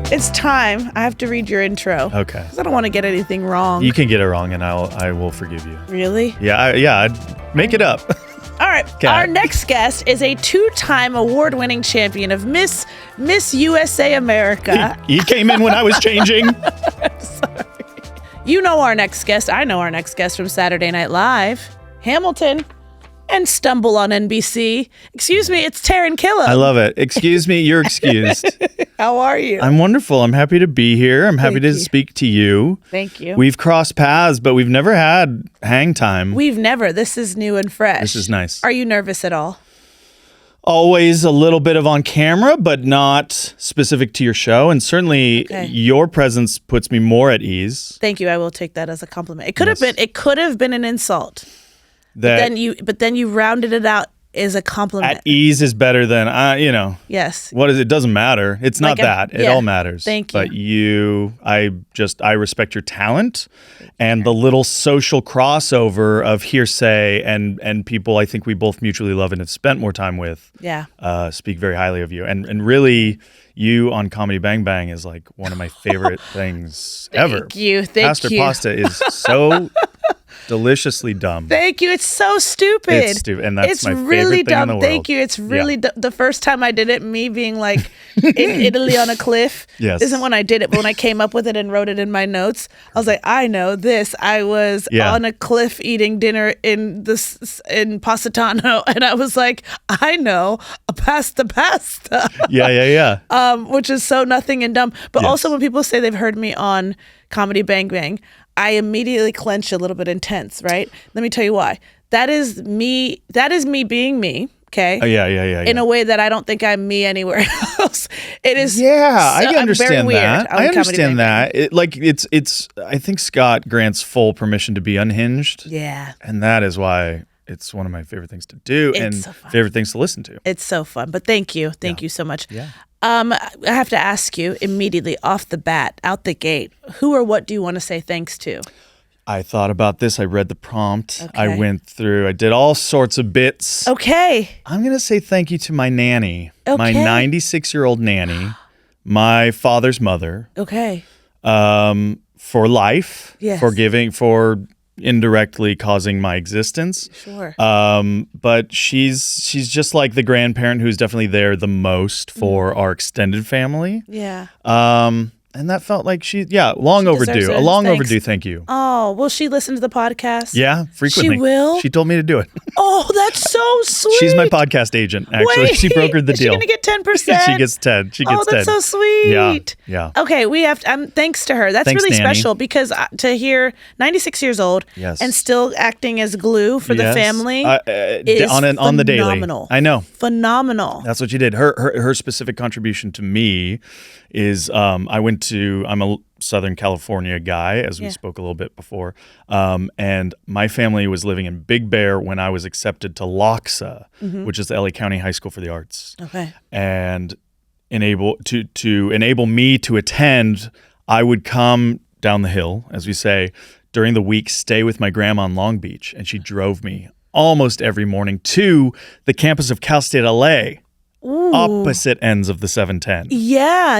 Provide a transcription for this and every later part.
It's time. I have to read your intro. Okay. 'Cause I don't want to get anything wrong. You can get it wrong, and I will forgive you. Really? Yeah, I'd make it up. All right. Okay. Our next guest is a 2-time award-winning champion of Miss USA America. He came in when I was changing. Sorry. You know our next guest. I know our next guest from Saturday Night Live, Hamilton, and Stumble on NBC. Excuse me, it's Taran Killam. I love it. Excuse me, you're excused. How are you? I'm wonderful. I'm happy to be here. I'm happy Thank to you. speak to you. Thank you. We've crossed paths, but we've never had hang time. We've never. This is new and fresh. This is nice. Are you nervous at all? Always a little bit of on camera, but not specific to your show. And certainly your presence puts me more at ease. Thank you. I will take that as a compliment. It could have been. It could have been an insult. That But then you rounded it out as a compliment. at ease is better than Yes. What is it? Doesn't matter. It's not that. It all matters. Thank you. But I respect your talent and the little social crossover of hearsay and people I think we both mutually love and have spent more time with. Yeah. Speak very highly of you. And really, you on Comedy Bang Bang is like one of my favorite things ever. Thank you. Pastor Pasta is so deliciously dumb. Thank you. It's so stupid. It's stupid, and that's my really favorite thing in the world. Thank you. It's really the first time I did it, me being like in Italy on a cliff. Yes. Isn't when I did it, but when I came up with it and wrote it in my notes, I was like, I know this. I was on a cliff eating dinner in Positano, and I was like, I know a pasta. Yeah. Which is so nothing and dumb. But also when people say they've heard me on Comedy Bang Bang, I immediately clench a little bit intense, right? Let me tell you why. That is me being me, okay? Yeah. In a way that I don't think I'm me anywhere else. It is. Yeah, I I'm understand very weird that. on I Comedy understand Bang Bang. that. It's. I think Scott grants full permission to be unhinged. Yeah. And that is why it's one of my favorite things to do and so fun. favorite things to listen to. It's so fun. But thank you. Thank you so much. Yeah. I have to ask you immediately off the bat, out the gate, who or what do you want to say thanks to? I thought about this. I read the prompt. Okay. I went through. I did all sorts of bits. Okay. I'm going to say thank you to my nanny, Okay. my 96-year-old nanny, my father's mother. Okay. For life, Yes. for indirectly causing my existence. Sure. But she's just like the grandparent who's definitely there the most for our extended family. Yeah. And that felt like long overdue. deserves it. A long Thanks. overdue thank you. Oh, will she listen to the podcast? Yeah, frequently. She will? She told me to do it. Oh, that's so sweet. She's my podcast agent, actually. Wait, she brokered the is deal. She going to get 10%? She gets 10. She gets 10. Oh, that's so sweet. Yeah. Okay, we have to, thanks to her. That's Thanks, really Nanny. special because to hear 96 years old Yes. and still acting as glue for the Yes. family is is on the daily. phenomenal. I know. Phenomenal. That's what she did. Her specific contribution to me is I'm a Southern California guy, as we spoke a little bit before. And my family was living in Big Bear when I was accepted to LACHSA, which is the LA County High School for the Arts. Okay. And to enable me to attend, I would come down the hill, as we say, during the week, stay with my grandma in Long Beach. And she drove me almost every morning to the campus of Cal State LA. Ooh. Opposite ends of the 710. Yeah.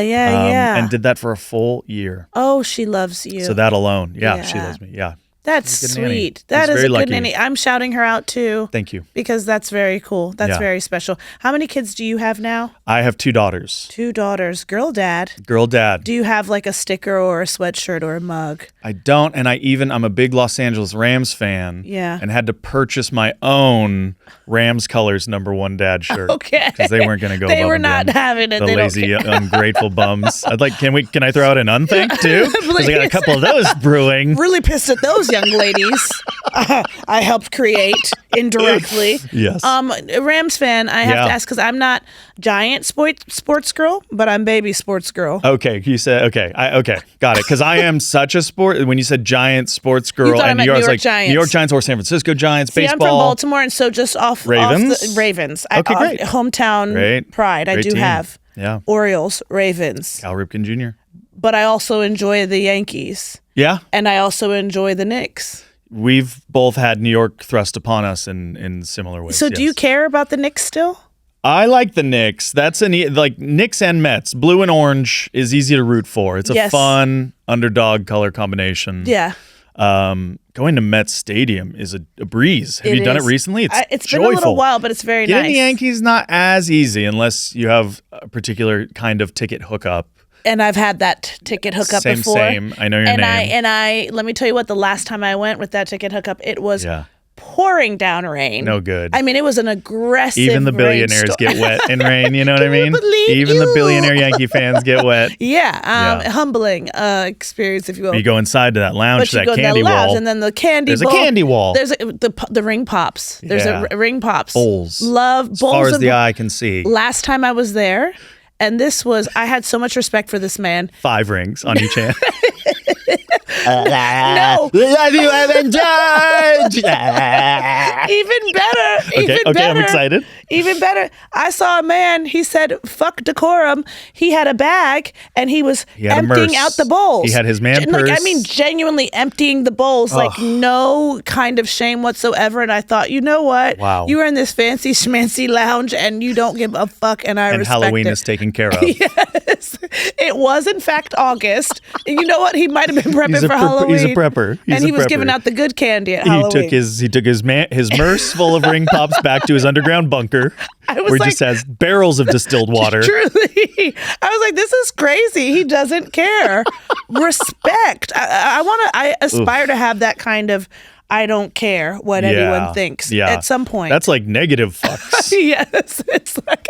And did that for a full year. Oh, she loves you. So that alone, she Yeah. loves me. Yeah. That's She's a good nanny. sweet. That She's is very a good lucky. nanny. I'm shouting her out too. Thank you. Because that's very cool. That's Yeah. very special. How many kids do you have now? I have 2 daughters. 2 daughters. Girl dad. Girl dad. Do you have like a sticker or a sweatshirt or a mug? I don't, and I'm a big Los Angeles Rams fan. Yeah. And had to purchase my own Rams colors #1 dad shirt. Okay. Because they weren't going to go. They above were and not beyond. having it. The They don't lazy, care. ungrateful bums. Can I throw out an unthank too? Because I got a couple of those brewing. Really pissed at those young ladies. I helped create indirectly. Yes. Rams fan. I have to ask because I'm not giant sports girl, but I'm baby sports girl. Okay, you said okay. Got it. Because I am such a sport. When you said giant sports girl, thought I and meant New York, New York like Giants. New York Giants or San Francisco Giants, See, I'm baseball. from Baltimore, and so just off Ravens? the Ravens. Okay, great. Hometown Great. pride. I Great do team. have. Yeah. Orioles, Ravens, Cal Ripken Jr. but I also enjoy the Yankees, Yeah. and I also enjoy the Knicks. We've both had New York thrust upon us in similar ways. So, do you care about the Knicks still? I like the Knicks. That's like Knicks and Mets. Blue and orange is easy to root for. It's a fun underdog color combination. Yeah. Going to Mets Stadium is a breeze. Have you done it recently? It's been a little while, but it's very nice. Getting the Yankees not as easy unless you have a particular kind of ticket hookup. And I've had that ticket hookup before. Same. I know your name. I let me tell you what, the last time I went with that ticket hookup, it was pouring down rain. No good. I mean, it was an aggressive Even the billionaires get wet in rain, you know what I mean? Even the billionaire Yankee fans get wet. Humbling experience, if you will. You go inside to that lounge, that candy wall. And then the candy There's a candy wall. There's the ring pops. There's a ring pops. Bowls. Love bowls. As far as the eye can see. Last time I was there, and I had so much respect for this man. 5 rings on each hand. No. Have you ever judged? Even better. Okay, I'm excited. Even better. I saw a man, he said, fuck decorum. He had a bag and he was emptying out the bowls. He had his man purse. I mean, genuinely emptying the bowls, like no kind of shame whatsoever. And I thought, you know what? Wow. You were in this fancy schmancy lounge and you don't give a fuck, and I respect Halloween it. is taken care of. Yes. It was, in fact, August. And you know what? He might have been prepping for Halloween. He's a prepper. And he was giving out the good candy at Halloween. He took his merce full of ring pops back to his underground bunker, where he just has barrels of distilled water. Truly. I was like, this is crazy. He doesn't care. Respect. I aspire to have that kind of I don't care what anyone thinks at some point. That's like negative fucks. Yes. It's like,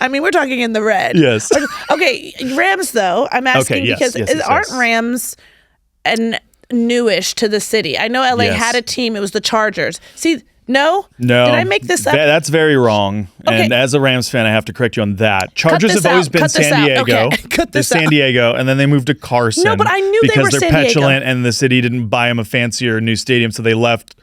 we're talking in the red. Yes. Okay, Rams though, I'm asking because aren't Rams and newish to the city? I know LA had a team. It was the Chargers. See, no. Did I make this up? That's very wrong. Okay. And as a Rams fan, I have to correct you on that. Chargers have always been San Diego. They're San Diego, and then they moved to Carson. No, but I knew they were because they're San Diego. petulant, and the city didn't buy them a fancier new stadium, so they left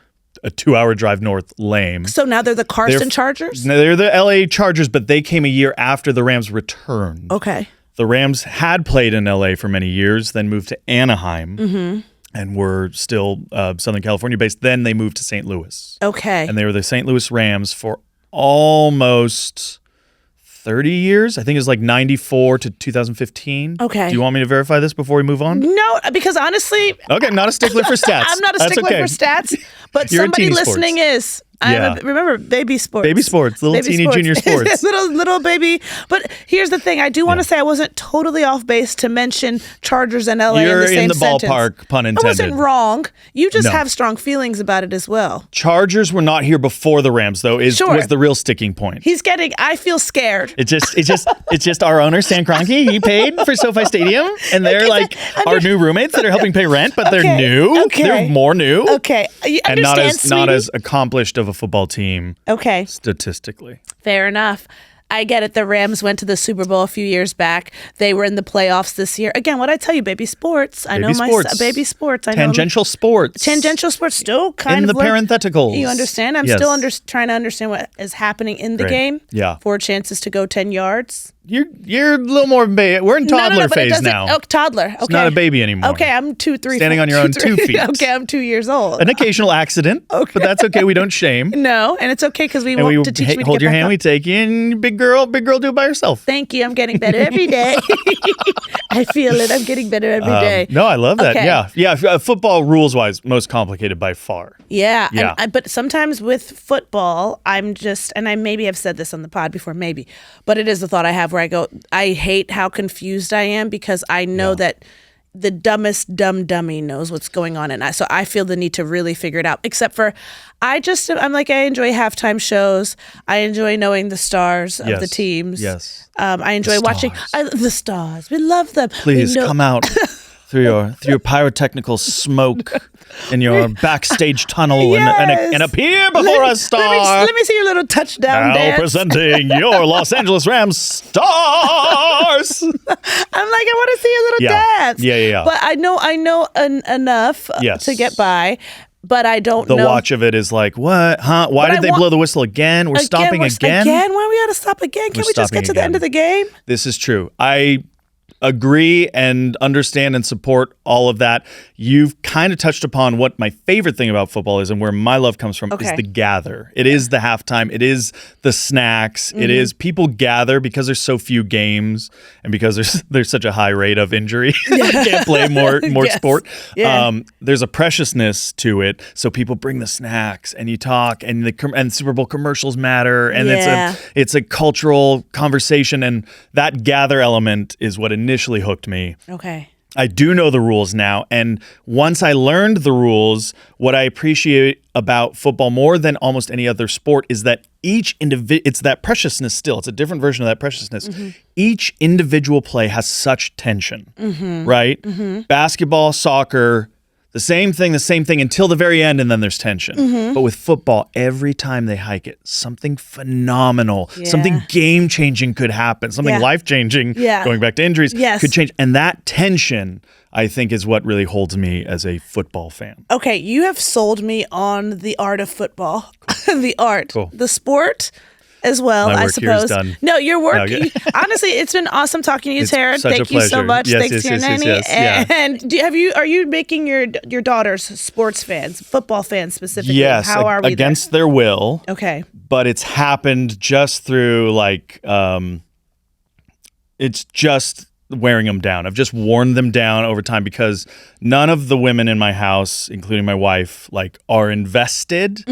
a 2-hour drive north lame. So now they're the Carson Chargers? No, they're the LA Chargers, but they came a year after the Rams returned. Okay. The Rams had played in LA for many years, then moved to Anaheim. And were still Southern California based. Then they moved to St. Louis. Okay. And they were the St. Louis Rams for almost 30 years. I think it was like 94 to 2015. Okay. Do you want me to verify this before we move on? No, because honestly... Okay, not a stickler for stats. I'm not a stickler for stats, but somebody listening is. Remember, baby sports. Baby sports. Little teeny junior sports. little baby. But here's the thing. I do want to say I wasn't totally off base to mention Chargers and LA in the same sentence. You're in the ballpark, pun intended. I wasn't wrong. You just have strong feelings about it as well. Chargers were not here before the Rams, though, was the real sticking point. I feel scared. It's just our owner, Stan Kroenke. He paid for SoFi Stadium, and they're our new roommates that are helping pay rent, but they're new. Okay. They're more new. Okay. And not as accomplished of a football team. Okay. Statistically. Fair enough. I get it. The Rams went to the Super Bowl a few years back. They were in the playoffs this year. Again, what I tell you, baby sports. Baby sports. Tangential sports. Tangential sports. Still kind of in the parentheticals. You understand? I'm still trying to understand what is happening in the game. Yeah. 4 chances to go 10 yards. You're a little more we're in toddler phase now. Oh, toddler. Okay. It's not a baby anymore. Okay, I'm 2, 3. Standing on your own 2 feet. Okay, I'm 2 years old. An occasional accident. Okay. But that's okay. We don't shame. No, and it's okay because we want to teach me to hold get your back hand. up. We take you in. Big girl, do it by yourself. Thank you. I'm getting better every day. I feel it. I'm getting better every day. No, I love that. Okay. Yeah. Football rules wise, most complicated by far. Yeah. But sometimes with football, I'm just, and I maybe have said this on the pod before, but it is the thought I have where I go, I hate how confused I am because I know that the dumbest dummy knows what's going on, and so I feel the need to really figure it out. Except for, I enjoy halftime shows. I enjoy knowing the stars of the teams. Yes. I enjoy watching the stars. We love them. Please come out through your pyrotechnical smoke in your backstage tunnel and appear before us, star. Let me see your little touchdown dance. Now presenting your Los Angeles Rams stars. I'm like, I want to see a little dance. Yeah. But I know enough to get by. But I don't know. The watch of it is like, what? Huh? Why did they blow the whistle again? We're stopping again? Why we got to stop again? Can't we just get to the end of the game? This is true. I agree and understand and support all of that. You've kind of touched upon what my favorite thing about football is and where my love comes from is the gather. It is the halftime. It is the snacks. It is people gather because there's so few games and because there's such a high rate of injury. Can't play more sport. Yeah. There's a preciousness to it. So people bring the snacks and you talk and Super Bowl commercials matter. And it's a cultural conversation. And that gather element is what initially hooked me. Okay. I do know the rules now. And once I learned the rules, what I appreciate about football more than almost any other sport is that it's that preciousness still. It's a different version of that preciousness. Each individual play has such tension, right? Basketball, soccer, the same thing until the very end, and then there's tension. But with football, every time they hike it, something phenomenal, something game-changing could happen, something life-changing, going back to injuries, could change. And that tension, I think, is what really holds me as a football fan. Okay, you have sold me on the art of football. The art. Cool. The sport as well, My work I suppose. Here is done. No, your work. Honestly, it's been awesome talking to you, Taran. Thank you so much. Thanks to your nanny. And are you making your daughters sports fans, football fans specifically? Yes. How are we against their will? Okay. But it's happened just through it's just wearing them down. I've just worn them down over time because none of the women in my house, including my wife, are invested.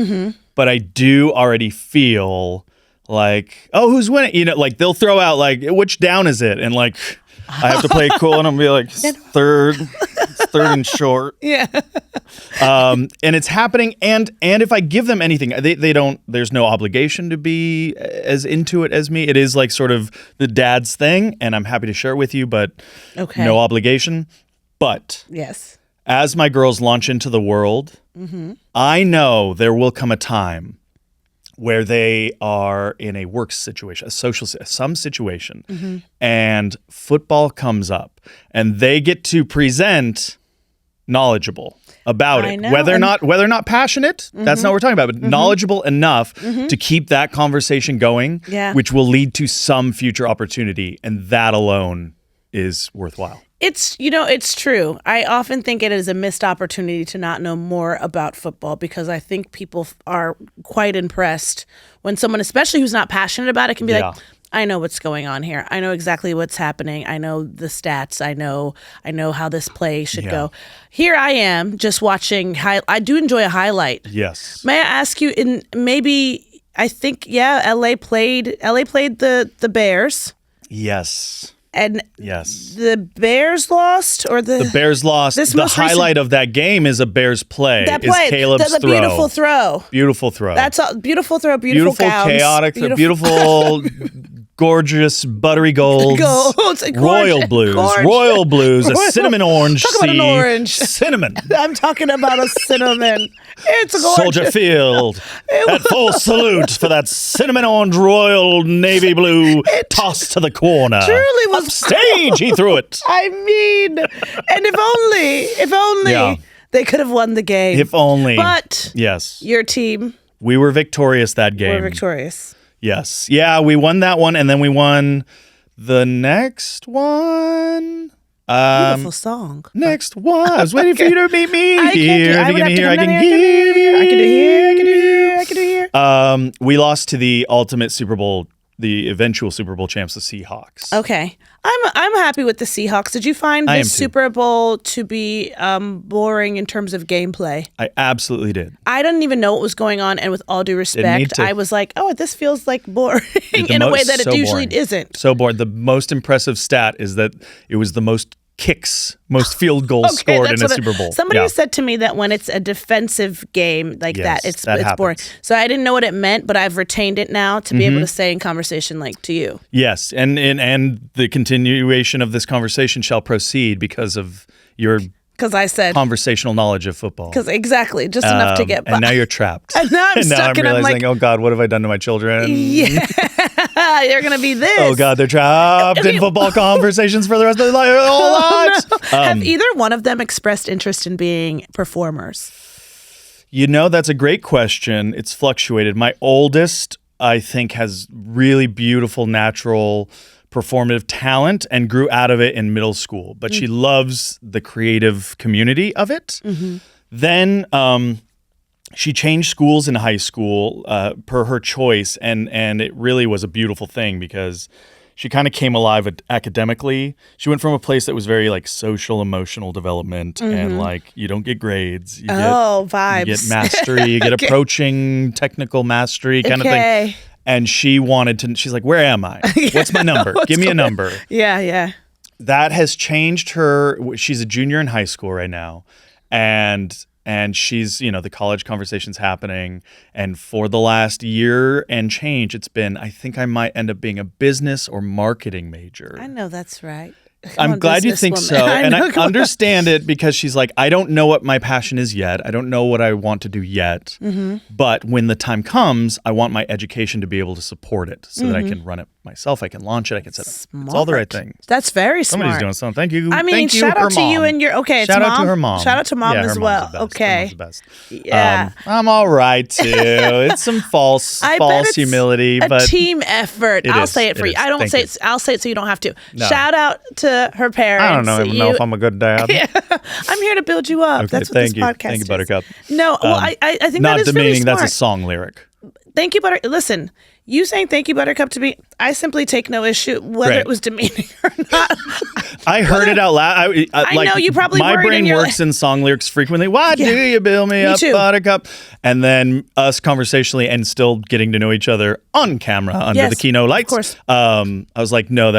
But I do already feel oh, who's winning? They'll throw out which down is it? And I have to play it cool and I'm gonna be third and short. Yeah. And it's happening. And if I give them anything, they don't, there's no obligation to be as into it as me. It is sort of the dad's thing. And I'm happy to share it with you, but no obligation. But yes, as my girls launch into the world, I know there will come a time where they are in a work situation, some situation, and football comes up, and they get to present knowledgeable about it. Whether or not passionate, that's not what we're talking about, but knowledgeable enough to keep that conversation going, which will lead to some future opportunity, and that alone is worthwhile. It's true. I often think it is a missed opportunity to not know more about football because I think people are quite impressed when someone, especially who's not passionate about it, can be I know what's going on here. I know exactly what's happening. I know the stats. I know how this play should go. Here I am just watching. I do enjoy a highlight. Yes. May I ask you? I think LA played the Bears. Yes. And the Bears lost, or the Bears lost. The highlight of that game is a Bears play. That play, is Caleb's the beautiful throw. Beautiful throw. That's a beautiful throw. Beautiful gowns. Chaotic. Beautiful, gorgeous, buttery golds. Royal blues. Royal blues. A cinnamon orange. Talk about an orange. Cinnamon. I'm talking about a cinnamon. It's gorgeous. Soldier Field. At full salute for that cinnamon orange royal navy blue toss to the corner. Truly was upstage. He threw it. I mean, and if only they could have won the game. If only. But your team. We were victorious that game. We were victorious. Yes. Yeah, we won that one, and then we won the next one. Beautiful song. Next one. I was waiting for you to meet me I here. Can do here. I can do here. We lost to the ultimate Super Bowl, the eventual Super Bowl champs, the Seahawks. Okay. I'm happy with the Seahawks. Did you find the Super Bowl to be boring in terms of gameplay? I absolutely did. I didn't even know what was going on, and with all due respect, I was like, oh, this feels boring in a way that it usually isn't. So boring. The most impressive stat is that it was the most kicks, most field goals scored in a Super Bowl. Somebody said to me that when it's a defensive game it's boring. So I didn't know what it meant, but I've retained it now to be able to say in conversation to you. Yes, and the continuation of this conversation shall proceed because of your I said conversational knowledge of football. Because exactly, just enough to get by. And now you're trapped. And now I'm stuck, and I'm realizing, oh God, what have I done to my children? Yeah, you're gonna be this. Oh God, they're trapped in football conversations for the rest of their whole lives. No. Have either one of them expressed interest in being performers? That's a great question. It's fluctuated. My oldest, I think, has really beautiful natural performative talent and grew out of it in middle school, but she loves the creative community of it. Then she changed schools in high school per her choice, and it really was a beautiful thing because she kind of came alive academically. She went from a place that was very like social, emotional development, and like you don't get grades, you vibes, you get mastery, you get approaching technical mastery kind of thing. And she wanted to. She's like, "Where am I? What's my number? Give me a number." Yeah. That has changed her. She's a junior in high school right now, and she's, the college conversation's happening. And for the last year and change, it's been, I think I might end up being a business or marketing major. I know that's right. I'm glad you think so. And I understand it because she's like, I don't know what my passion is yet. I don't know what I want to do yet. But when the time comes, I want my education to be able to support it so that I can run it myself. I can launch it. I can set it up. It's all the right thing. That's very smart. Somebody's doing something. Thank you. I mean, shout out to you and your, shout out to her mom. Shout out to mom as well. Okay. Her mom's the best. Yeah. I'm all right too. It's some false humility, but a team effort. I'll say it for you. I don't say it. I'll say it so you don't have to. No. Shout out to her parents. I don't know if I'm a good dad. I'm here to build you up. Okay, that's what this podcast is. Thank you, Buttercup. No, well, I think that is really smart. That's a song lyric. Thank you, Listen, you saying thank you, Buttercup, to me, I simply take no issue whether it was demeaning or not. I heard it out loud. I know you probably my brain works in song lyrics frequently. Why do you build me up, Buttercup? And then us conversationally and still getting to know each other on camera under the Kino lights. Of course. I was like, no,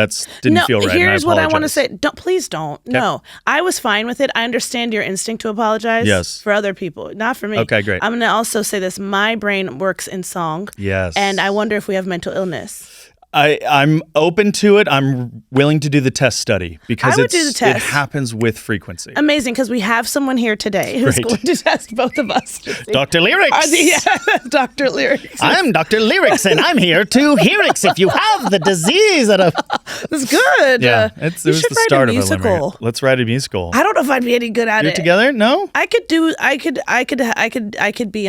didn't feel right. Here's what I want to say. Please don't. Okay. No, I was fine with it. I understand your instinct to apologize for other people, not for me. Okay, great. I'm going to also say this. My brain works in song. Yes. And I wonder if we have mental illness. I'm open to it. I'm willing to do the test study because do the test. It happens with frequency. Amazing, because we have someone here today who's going to test both of us. Dr. Lyrics. Dr. Lyrics. I'm Dr. Lyrics, and I'm here to hearix if you have the disease. That's good. Yeah, it was the start of a musical. Let's write a musical. I don't know if I'd be any good at it. Together? No. I could be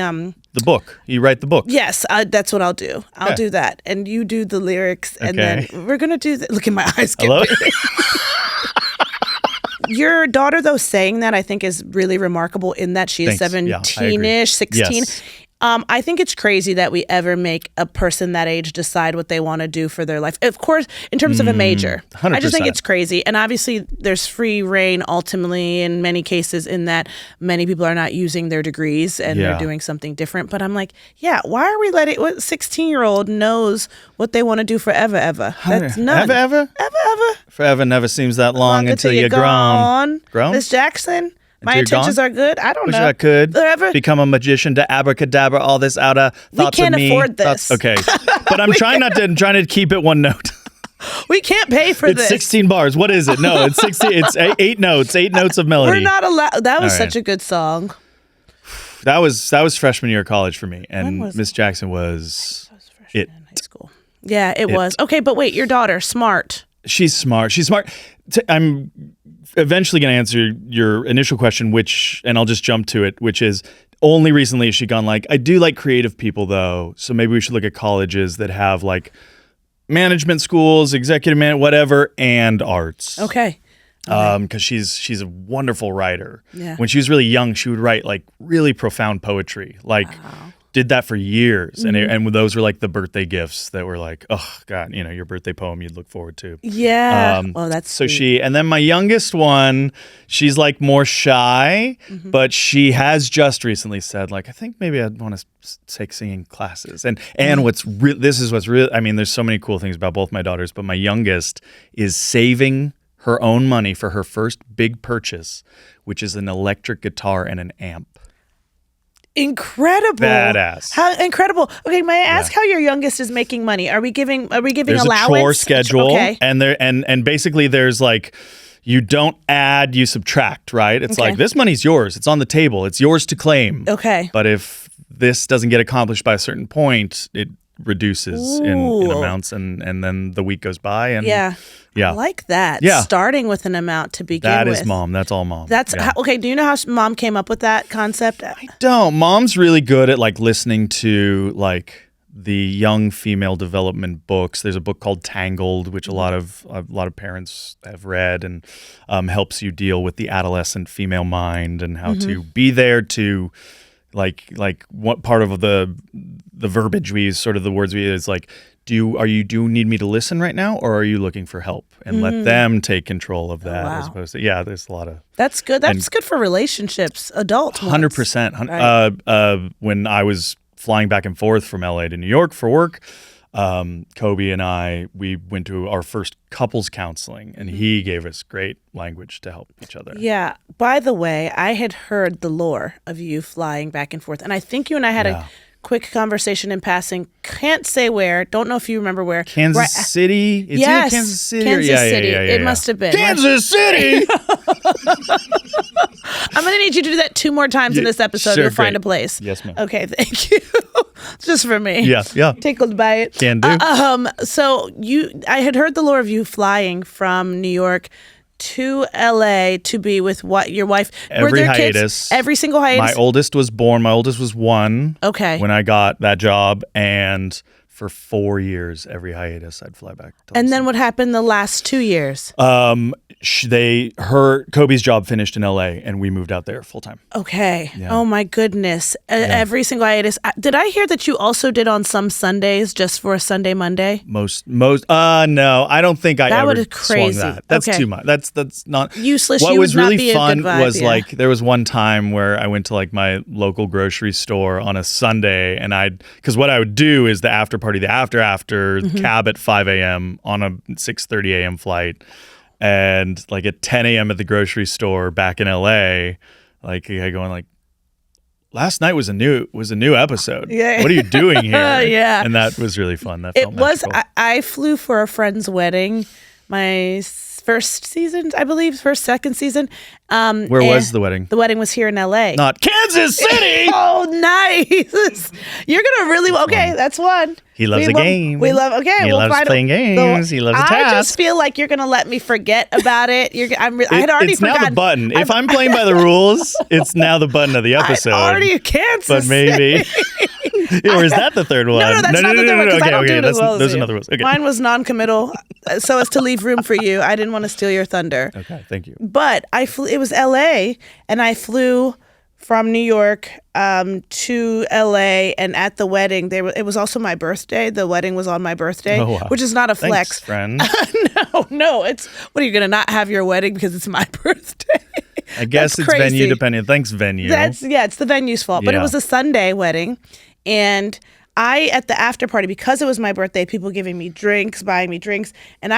the book. You write the book. Yes, that's what I'll do. I'll do that, and you do the lyrics, and then we're gonna do that. Look at my eyes. Hello? Your daughter, though, saying that I think is really remarkable in that she is 17-ish, 16. Yes. I think it's crazy that we ever make a person that age decide what they want to do for their life. Of course, in terms of a major. 100%. I just think it's crazy. And obviously, there's free reign ultimately in many cases in that many people are not using their degrees and they're doing something different. But I'm like, why are we letting what 16-year-old knows what they want to do forever, ever? That's none. Ever? Forever never seems that long until you're grown. Grown? Miss Jackson? My intentions are good. I don't know. I could become a magician to abracadabra all this out of thoughts of me. We can't afford this. Okay. But I'm trying to keep it one note. We can't pay for this. It's 16 bars. What is it? No, it's 16. It's 8 notes. 8 notes of melody. We're not allowed. That was such a good song. That was freshman year of college for me, and Miss Jackson was freshman in high school. Yeah, it was. Okay, but wait, your daughter, smart. She's smart. I'm eventually going to answer your initial question, and I'll just jump to it, which is only recently has she gone like, I do like creative people though, so maybe we should look at colleges that have like management schools, executive whatever, and arts. Okay. Because she's a wonderful writer. Yeah. When she was really young, she would write like really profound poetry. Like did that for years, and those were like the birthday gifts that were like, oh God, your birthday poem you'd look forward to. Yeah. That's so sweet. and then my youngest one, she's like more shy, but she has just recently said like, I think maybe I'd want to take singing classes. And this is what's real. I mean, there's so many cool things about both my daughters, but my youngest is saving her own money for her first big purchase, which is an electric guitar and an amp. Incredible. Badass. How incredible. Okay, may I ask how your youngest is making money? Are we giving there's allowance? There's a chore schedule. Okay. And basically there's like, you don't add, you subtract, right? It's like, this money's yours. It's on the table. It's yours to claim. Okay. But if this doesn't get accomplished by a certain point, it reduces in amounts, and then the week goes by. And I like that. Yeah. Starting with an amount to begin with. That is mom. That's all mom. That's okay. Do you know how mom came up with that concept? I don't. Mom's really good at like listening to like the young female development books. There's a book called Tangled, which a lot of parents have read, and helps you deal with the adolescent female mind and how to be there to like what part of the verbiage we use, sort of the words we use, like, do you need me to listen right now, or are you looking for help? And let them take control of that, as opposed to there's a lot of that's good. That's good for relationships, adult 100%. When I was flying back and forth from LA to New York for work, Cobie and we went to our first couples counseling, and he gave us great language to help each other. Yeah. By the way, I had heard the lore of you flying back and forth, and I think you and I had a quick conversation in passing. Can't say where. Don't know if you remember where. Kansas City? It's yes. Kansas City. Kansas City. It must have been. Kansas City! I'm going to need you to do that 2 more times in this episode to find a place. Yes, ma'am. Okay, thank you. Just for me. Yeah. Tickled by it. Can do. So I had heard the lore of you flying from New York to LA to be with your wife. Every Were there hiatus. Kids? Every single hiatus? My oldest was 1. Okay. When I got that job, and for 4 years, every hiatus, I'd fly back. And then what happened the last 2 years? Cobie's job finished in LA, and we moved out there full time. Okay. Yeah. Oh my goodness. Every single hiatus. Did I hear that you also did on some Sundays just for a Sunday, Monday? Most. No, I don't think I ever swung that. That's too much. That's not useless. What you was would really not be fun a good vibe, was like there was one time where I went to like my local grocery store on a Sunday, and because what I would do is the after party, the after cab at 5 a.m. on a 6:30 a.m. flight. And like at 10 a.m. at the grocery store back in LA, like going like, last night was a new episode. Yeah. What are you doing here? Yeah. And that was really fun. That felt magical. I flew for a friend's wedding, my first season, I believe, second season. Where was the wedding? The wedding was here in LA. Not Kansas City! Oh, nice. You're going to really, okay, that's one. He loves a game. He loves playing games. He loves a task. I just feel like you're going to let me forget about it. I had already it's forgotten. Now the button. If I'm playing by the rules, it's now the button of the episode. I already Kansas But maybe. Or is that the third one? No, that's not the third one, because I don't do it as well as there's you. another one. Okay. Mine was non-committal, so as to leave room for you. I didn't want to steal your thunder. Okay, thank you. But it was LA, and I flew from New York to LA, and at the wedding, it was also my birthday. The wedding was on my birthday, which is not a flex. Thanks, friend. No, it's, what are you going to not have your wedding because it's my birthday? I guess it's crazy. Venue dependent. Thanks, venue. It's the venue's fault. But it was a Sunday wedding, and at the after party, because it was my birthday, people giving me drinks, buying me drinks, and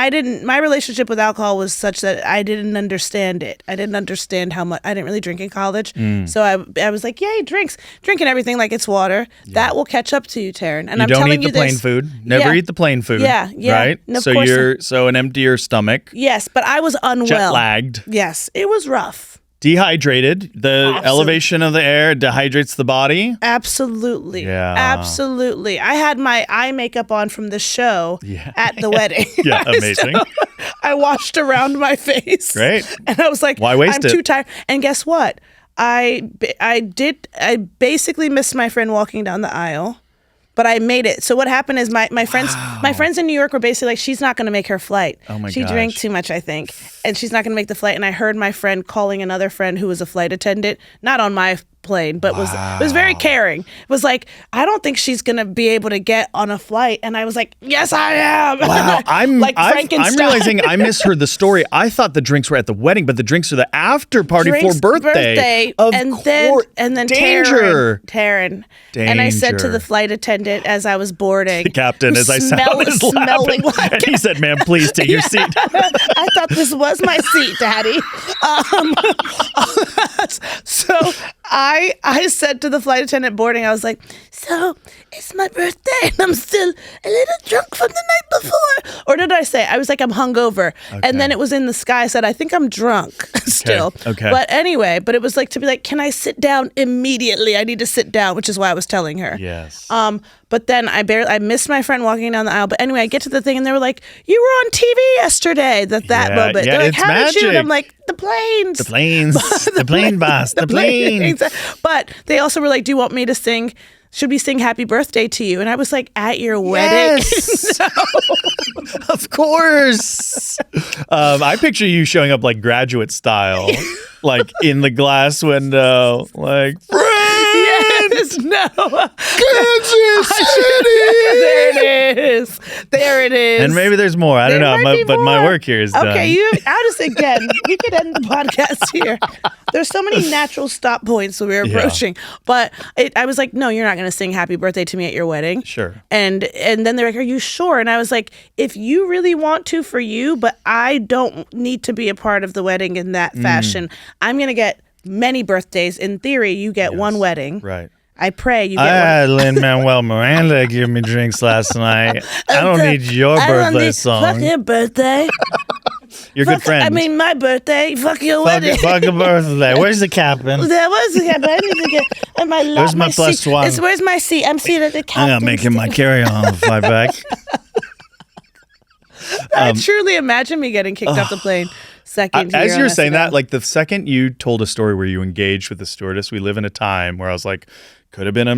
my relationship with alcohol was such that I didn't understand it. I didn't understand how much. I didn't really drink in college. So I was like, yay, drinks, drinking everything like it's water. Yeah. That will catch up to you, Taran. And I'm telling you this. Don't eat the plain food. Never eat the plain food. Yeah. Right? No, so an emptier stomach. Yes, but I was unwell. Jet lagged. Yes, it was rough. Dehydrated. The elevation of the air dehydrates the body. Absolutely. Yeah. Absolutely. I had my eye makeup on from the show at the wedding. Yeah, amazing. I washed around my face. Great. And I was like, why waste I'm too tired. And guess what? I basically missed my friend walking down the aisle. But I made it. So what happened is my friends in New York were basically like, she's not going to make her flight. Oh my gosh. She drank too much, I think, and she's not going to make the flight. And I heard my friend calling another friend who was a flight attendant, not on my plane, but was very caring. It was like, I don't think she's going to be able to get on a flight. And I was like, yes, I am. Wow, I'm Frankenstein. I'm realizing I misheard the story. I thought the drinks were at the wedding, but the drinks are the after party for birthday. Of course. And then Danger. Taran. And I said to the flight attendant as I was boarding, the captain, as I sat on his lap, and he said, "Ma'am, please take your seat." I thought this was my seat, Daddy. So I said to the flight attendant boarding, I was like, so it's my birthday and I'm still a little drunk from the night before. Or did I say, I was like, I'm hungover. Okay. And then it was in the sky. I said, I think I'm drunk still. Okay. But anyway, it was like to be like, can I sit down immediately? I need to sit down, which is why I was telling her. Yes. But then I missed my friend walking down the aisle. But anyway, I get to the thing and they were like, you were on TV yesterday. That moment. Yeah, They're like, how magic. did you? And I'm like, the planes. The plane bus. The plane. But they also were like, do you want me to sing should we sing happy birthday to you? And I was like, at your wedding? Yes. Of course. I picture you showing up like Graduate style, like in the glass window, like, Yes, no. Kansas City. There it is. And maybe there's more. I don't know. But my work here is done. Okay, I'll just again, we could end the podcast here. There's so many natural stop points that we're approaching. But I was like, no, you're not going to sing happy birthday to me at your wedding. Sure. And then they're like, are you sure? And I was like, if you really want to, for you, but I don't need to be a part of the wedding in that fashion. I'm going to get many birthdays. In theory, you get one wedding. Right. I pray you get I one. had Lin-Manuel Miranda give me drinks last night. I don't need your birthday song. Fuck your birthday. You're good friends. I mean, my birthday. Fuck your wedding. Fuck your birthday. Where's the captain? There was the captain. I need to get and my lot. Where's my plus seat. one? Where's my seat? I'm seated at the captain. I'm making my carry-on fly back. I truly imagine me getting kicked off the plane. Second year as you're on saying SNL. that, like the second you told a story where you engaged with the stewardess, we live in a time where I was like, could have been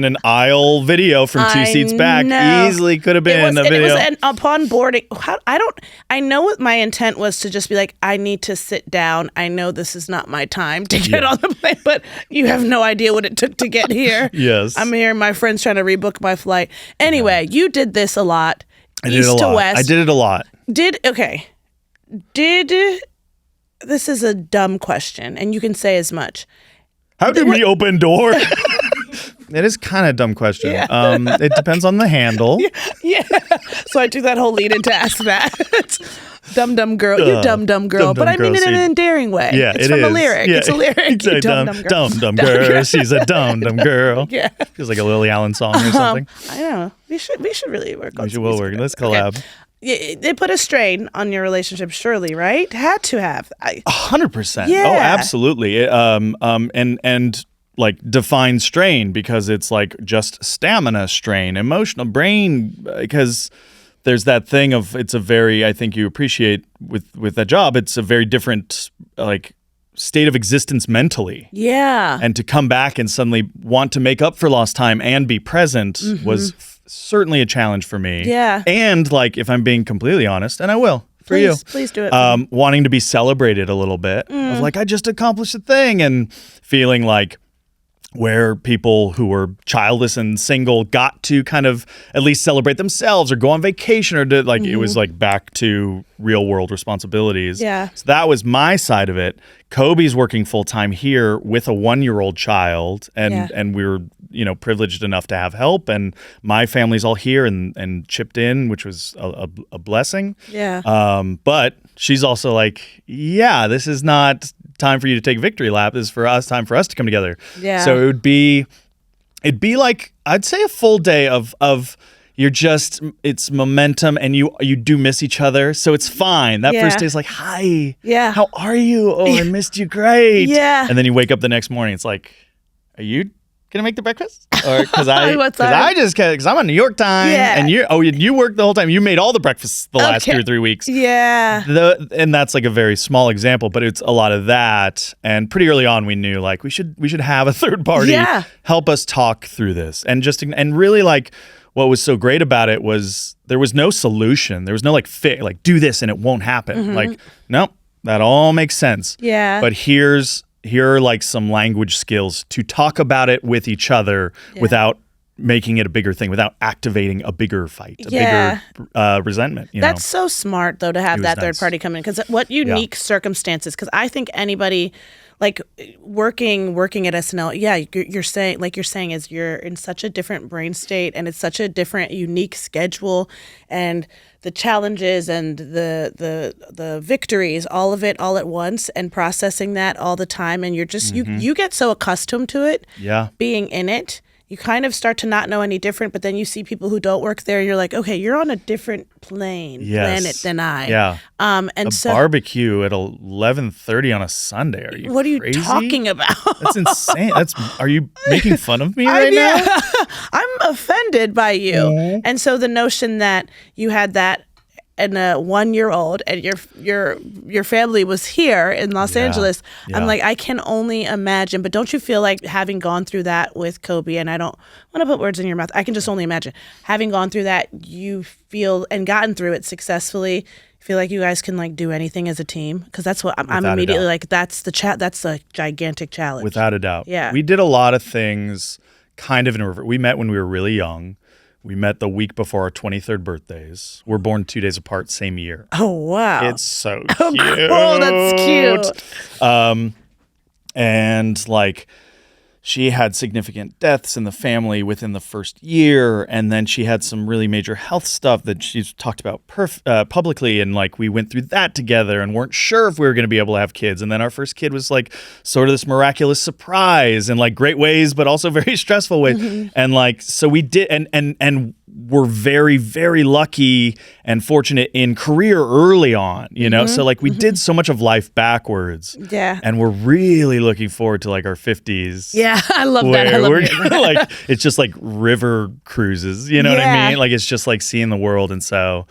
an aisle video from two seats back. know. Easily could have been a video. And upon boarding, I know what my intent was to just be like, I need to sit down. I know this is not my time to get on the plane, but you have no idea what it took to get here. Yes. I'm here. My friend's trying to rebook my flight. Anyway, you did this a lot. I did it a lot. I did it a lot. This is a dumb question, and you can say as much. How did we open door? It is kind of a dumb question. Yeah. It depends on the handle. Yeah. So I took that whole lead in to ask that. Dumb girl. You dumb girl. But I mean it in an endearing way. Yeah, it's from a lyric. Yeah. It's a lyric. It's a dumb girl. She's a dumb girl. Yeah. Feels like a Lily Allen song or something. I know. We should really work on We should work. Let's collab. Okay. It put a strain on your relationship, surely, right? Had to have. 100%. Yeah. Oh, absolutely. And like define strain, because it's like just stamina strain, emotional brain, because there's that thing of, it's a very, I think you appreciate with that job, it's a very different like state of existence mentally. Yeah. And to come back and suddenly want to make up for lost time and be present was certainly a challenge for me. Yeah. And like, if I'm being completely honest, and I will for you. Please do it. Wanting to be celebrated a little bit of like, I just accomplished a thing, and feeling like where people who were childless and single got to kind of at least celebrate themselves or go on vacation, or like it was like back to real world responsibilities. Yeah. So that was my side of it. Cobie's working full time here with a 1-year-old child, and we were, privileged enough to have help, and my family's all here and chipped in, which was a blessing. Yeah. But she's also like, yeah, this is not time for you to take victory lap. This is time for us to come together. Yeah. So it'd be like, I'd say a full day of it's momentum, and you do miss each other, so it's fine. That first day's like, hi. Yeah. How are you? Oh, I missed you. Great. Yeah. And then you wake up the next morning, it's like, are you gonna make the breakfast? Or because I'm on New York time, and you worked the whole time. You made all the breakfasts the last 2 or 3 weeks. Yeah. And that's like a very small example, but it's a lot of that. And pretty early on, we knew like we should have a third party help us talk through this, and really like what was so great about it was there was no solution. There was no like do this and it won't happen. Like, nope, that all makes sense. Yeah. But here are like some language skills to talk about it with each other without making it a bigger thing, without activating a bigger fight, a bigger resentment. That's so smart, though, to have that third nice. party come in, because what unique circumstances, because I think anybody like working at SNL, you're saying is you're in such a different brain state, and it's such a different, unique schedule, and the challenges and the victories, all of it all at once, and processing that all the time, and you're just you get so accustomed to it, being in it. You kind of start to not know any different, but then you see people who don't work there, and you're like, okay, you're on a different planet than I. Yeah. And so barbecue at 11:30 on a Sunday. Are you What are crazy? you talking about? That's insane. Are you making fun of me right now? I'm offended by you. And so the notion that you had that and a 1-year-old, and your family was here in Los Angeles. Yeah. I'm like, I can only imagine. But don't you feel like having gone through that with Cobie, and I don't want to put words in your mouth, I can just only imagine having gone through that, you feel and gotten through it successfully. Feel like you guys can like do anything as a team? Because that's what I'm immediately like. That's a gigantic challenge. Without a doubt. Yeah. We did a lot of things kind of in reverse. We met when we were really young. We met the week before our 23rd birthdays. We're born 2 days apart, same year. Oh, wow. It's so cute. Oh, that's cute. And like, she had significant deaths in the family within the first year, and then she had some really major health stuff that she's talked about publicly, and like we went through that together and weren't sure if we were going to be able to have kids. And then our first kid was like sort of this miraculous surprise in like great ways, but also very stressful ways. Mm-hmm. And like, so we did, and we're very, very lucky and fortunate in career early on, you know? So like we did so much of life backwards. Yeah. And we're really looking forward to like our 50s. Yeah, I love that. I love that. Like, it's just like river cruises, you know what I mean? Like it's just like seeing the world. And so,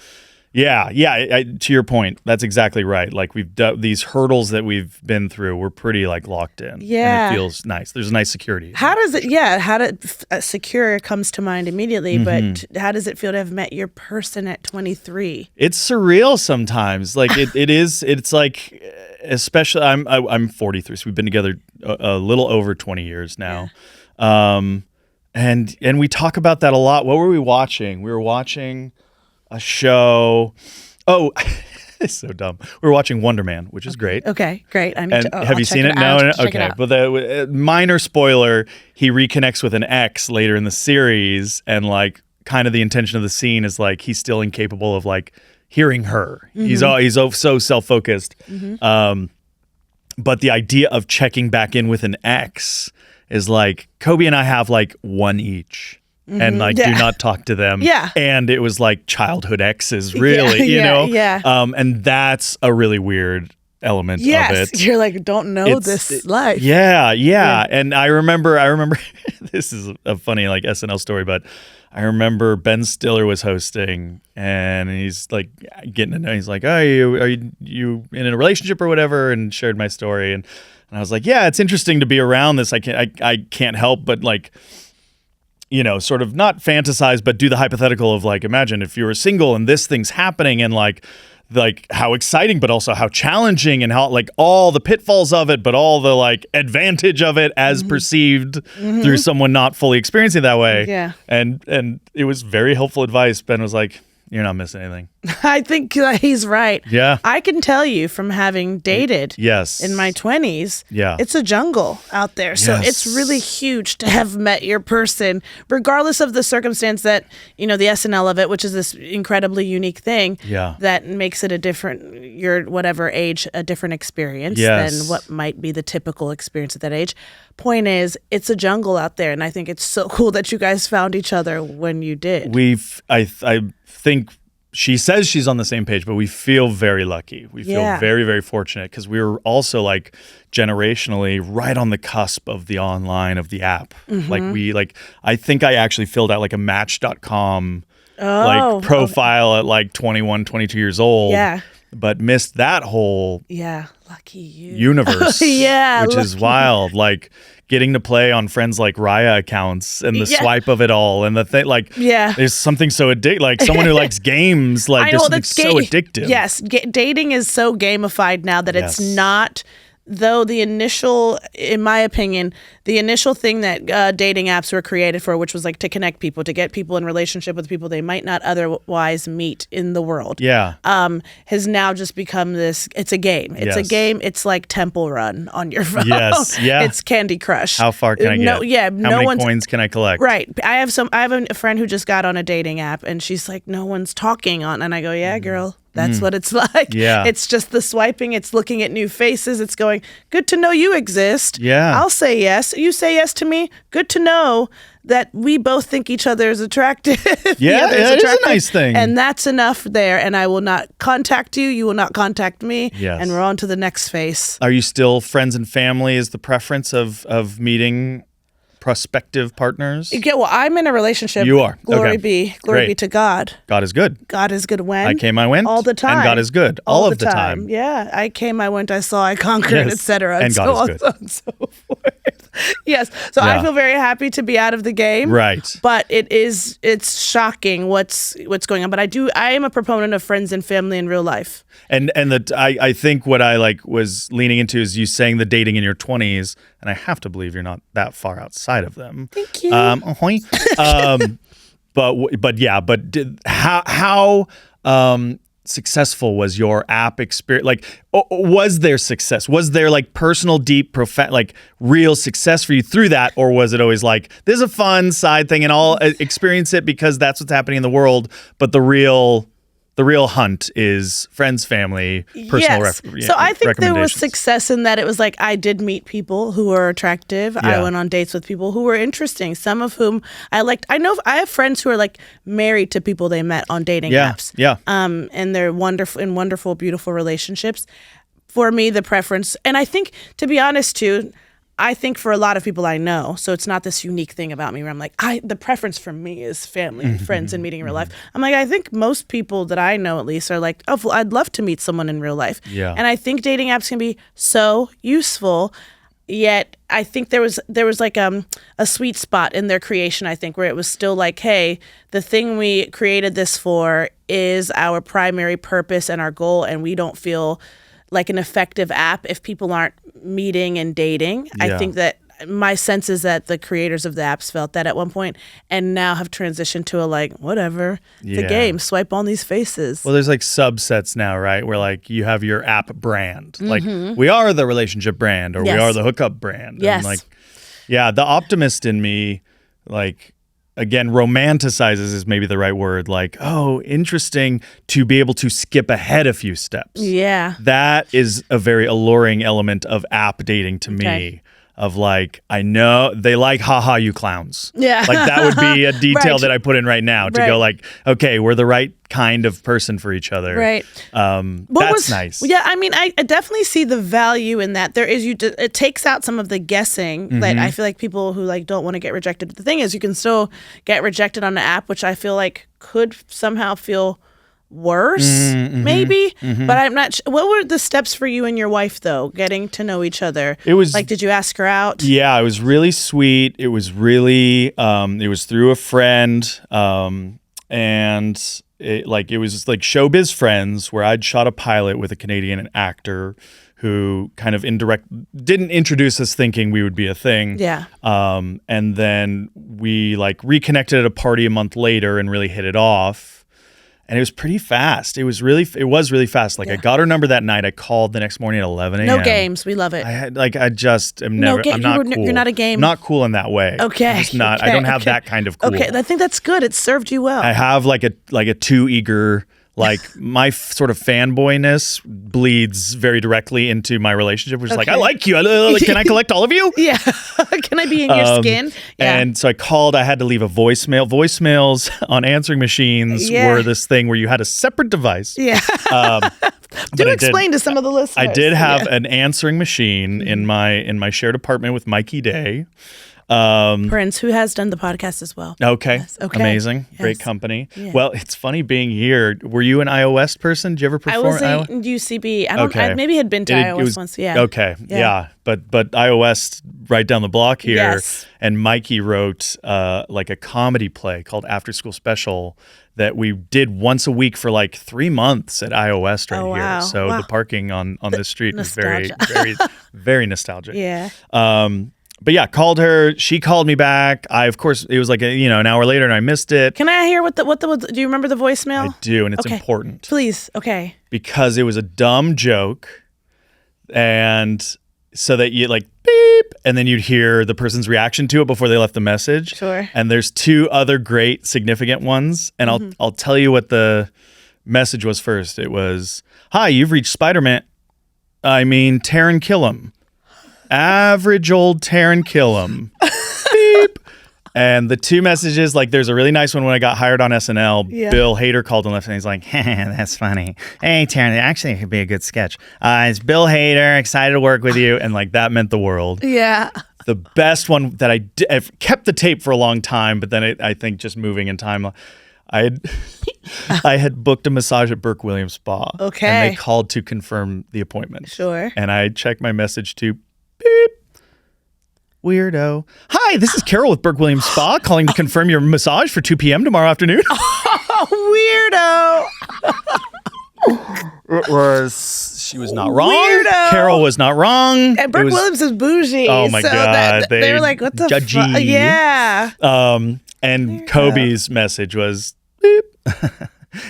to your point, that's exactly right. Like we've done these hurdles that we've been through, we're pretty like locked in. Yeah. And it feels nice. There's a nice security. How does it, secure comes to mind immediately, but how does it feel to have met your person at 23? It's surreal sometimes. Like it's like, especially I'm 43, so we've been together a little over 20 years now. Yeah. And we talk about that a lot. What were we watching? We were watching a show. Oh, it's so dumb. We were watching Wonder Man, which is great. Okay, great. Have you seen it? No. Okay. But the minor spoiler: he reconnects with an ex later in the series, and like, kind of the intention of the scene is like he's still incapable of like hearing her. He's so self-focused. But the idea of checking back in with an ex is like Cobie and I have like one each. And like do not talk to them. Yeah. And it was like childhood exes, really, you know? Yeah. And that's a really weird element of it. You're like, don't know this life. Yeah. And I remember this is a funny like SNL story, but I remember Ben Stiller was hosting and he's like getting to know, he's like, oh, are you in a relationship or whatever? And shared my story. And I was like, yeah, it's interesting to be around this. I can't help but like, you know, sort of not fantasize, but do the hypothetical of like, imagine if you were single and this thing's happening and like how exciting, but also how challenging and how like all the pitfalls of it, but all the like advantage of it as perceived through someone not fully experiencing it that way. Yeah. And it was very helpful advice. Ben was like, you're not missing anything. I think he's right. Yeah. I can tell you from having dated in my 20s, it's a jungle out there. So it's really huge to have met your person, regardless of the circumstance that, you know, the SNL of it, which is this incredibly unique thing that makes it your whatever age, a different experience than what might be the typical experience at that age. Point is, it's a jungle out there. And I think it's so cool that you guys found each other when you did. I think she says she's on the same page, but we feel very lucky. We feel very, very fortunate because we were also like generationally right on the cusp of the online, of the app. I think I actually filled out like a Match.com like profile at like 21, 22 years old. Yeah. But missed that whole lucky you universe. Which is wild. Like getting to play on friends like Raya accounts and the swipe of it all and the thing like there's something so addictive, like someone who likes games, like there's something so addictive. Yes, dating is so gamified now that it's not. Though the initial, in my opinion, the initial thing that dating apps were created for, which was like to connect people, to get people in relationship with people they might not otherwise meet in the world, has now just become this. It's a game. It's a game. It's like Temple Run on your phone. It's Candy Crush. How far can I get? How many coins can I collect? Right. I have a friend who just got on a dating app, and she's like, no one's talking on, and I go, yeah, girl. That's what it's like. Yeah. It's just the swiping. It's looking at new faces. It's going, good to know you exist. Yeah. I'll say yes. You say yes to me. Good to know that we both think each other is attractive. Yeah, it is a nice thing. And that's enough there. And I will not contact you. You will not contact me. Yes. And we're on to the next face. Are you still friends and family is the preference of meeting prospective partners? Yeah, well, I'm in a relationship. You are. Glory Okay. be. Glory be to God. God is good. God is good when? I came, I went. All the time. And God is good. All of the time. Yeah. I came, I went, I saw, I conquered, Yes. etc. And God is good. And so forth. Yes. So I feel very happy to be out of the game. Right. But it's shocking what's going on. But I am a proponent of friends and family in real life. And I think what I was leaning into is you saying the dating in your 20s, and I have to believe you're not that far outside of them. Thank you. How successful was your app experience? Like, was there success? Was there personal, deep, real success for you through that, or was it always this is a fun side thing and I'll experience it because that's what's happening in the world, but the real hunt is friends, family, personal So I think there was recommendations. success in that it was I did meet people who were attractive. Yeah. I went on dates with people who were interesting, some of whom I liked. I know I have friends who are married to people they met on dating apps. Yeah. And they're wonderful, beautiful relationships. For me, the preference, and I think, to be honest too, I think for a lot of people I know, so it's not this unique thing about me where I'm the preference for me is family and friends and meeting in real life. I'm I think most people that I know at least are oh, well, I'd love to meet someone in real life. Yeah. And I think dating apps can be so useful, yet I think there was a sweet spot in their creation, I think, where it was still hey, the thing we created this for is our primary purpose and our goal, and we don't feel like an effective app if people aren't meeting and dating. Yeah. I think that my sense is that the creators of the apps felt that at one point and now have transitioned to a whatever, the game, swipe on these faces. Well, there's subsets now, right? Where you have your app brand. We are the relationship brand, or we are the hookup brand. Yes. And the optimist in me, again, romanticizes is maybe the right word. Oh, interesting to be able to skip ahead a few steps. Yeah. That is a very alluring element of app dating to me. Of I know they haha, you clowns. Yeah. That would be a detail Right. that I put in right now to Right. go okay, we're the right kind of person for each other. Right. That's nice. Yeah, I mean, I definitely see the value in that. There is it takes out some of the guessing that I feel people who don't want to get rejected. But the thing is, you can still get rejected on the app, which I feel could somehow feel worse, maybe. But I'm not. What were the steps for you and your wife though, getting to know each other? It was did you ask her out? Yeah, it was really sweet. It was really it was through a friend, and it was Showbiz Friends, where I'd shot a pilot with a Canadian actor who kind of didn't introduce us thinking we would be a thing. Yeah. And then we reconnected at a party a month later and really hit it off. And it was pretty fast. It was really fast. I got her number that night. I called the next morning at 11 a.m. No games. We love it. I had I just am never. I'm not cool. You're not a game. I'm not cool in that way. Okay. I'm just not. I don't have that kind of cool. Okay, I think that's good. It served you well. I have a too eager. My sort of fanboyness bleeds very directly into my relationship, which is I like you. Can I collect all of you? Yeah. Can I be in your skin? Yeah. And so I called. I had to leave a voicemail. Voicemails on answering machines were this thing where you had a separate device. Yeah. Do explain to some of the listeners. I did have an answering machine in my shared apartment with Mikey Day. Prince, who has done the podcast as well. Okay. Yes. Okay. Amazing. Yes. Great company. Yeah. Well, it's funny being here. Were you an iOS person? Did you ever perform? I was in UCB. I maybe had been to It iOS was- once. Yeah. Okay. Yeah. But iOS right down the block here. Yes. And Mikey wrote a comedy play called After School Special that we did once a week for 3 months at iOS right wow. here. So Wow. the parking on this street was very, nostalgia. very, very nostalgic. Yeah. But yeah, called her. She called me back. Of course, it was an hour later, and I missed it. Can I hear what do you remember the voicemail? I do, and it's Okay. important Please. Okay. because it was a dumb joke, and so that you beep, and then you'd hear the person's reaction to it before they left the message. Sure. And there's 2 other great significant ones, and I'll tell you what the message was first. It was, "Hi, you've reached Taran Killam. Average old Taran Killam." Beep. And the 2 messages, there's a really nice one when I got hired on SNL. Yeah. Bill Hader called and left, and he's like, "That's funny. Hey, Taran, actually, it could be a good sketch. It's Bill Hader, excited to work with you." And that meant the world. Yeah. The best one that I've kept the tape for a long time, but then I think just moving in time, I had booked a massage at Burke Williams Spa. Okay. And they called to confirm the appointment. Sure. And I checked my message to beep. Weirdo. Hi, this is Carol with Burke Williams Spa calling to confirm your massage for 2 p.m. tomorrow afternoon. Oh, weirdo. She was not wrong. Weirdo. Carol was not wrong. And Burke Williams is bougie. Oh my God. They were like, what the judgy. fuck? Yeah. And Cobie's message was, beep.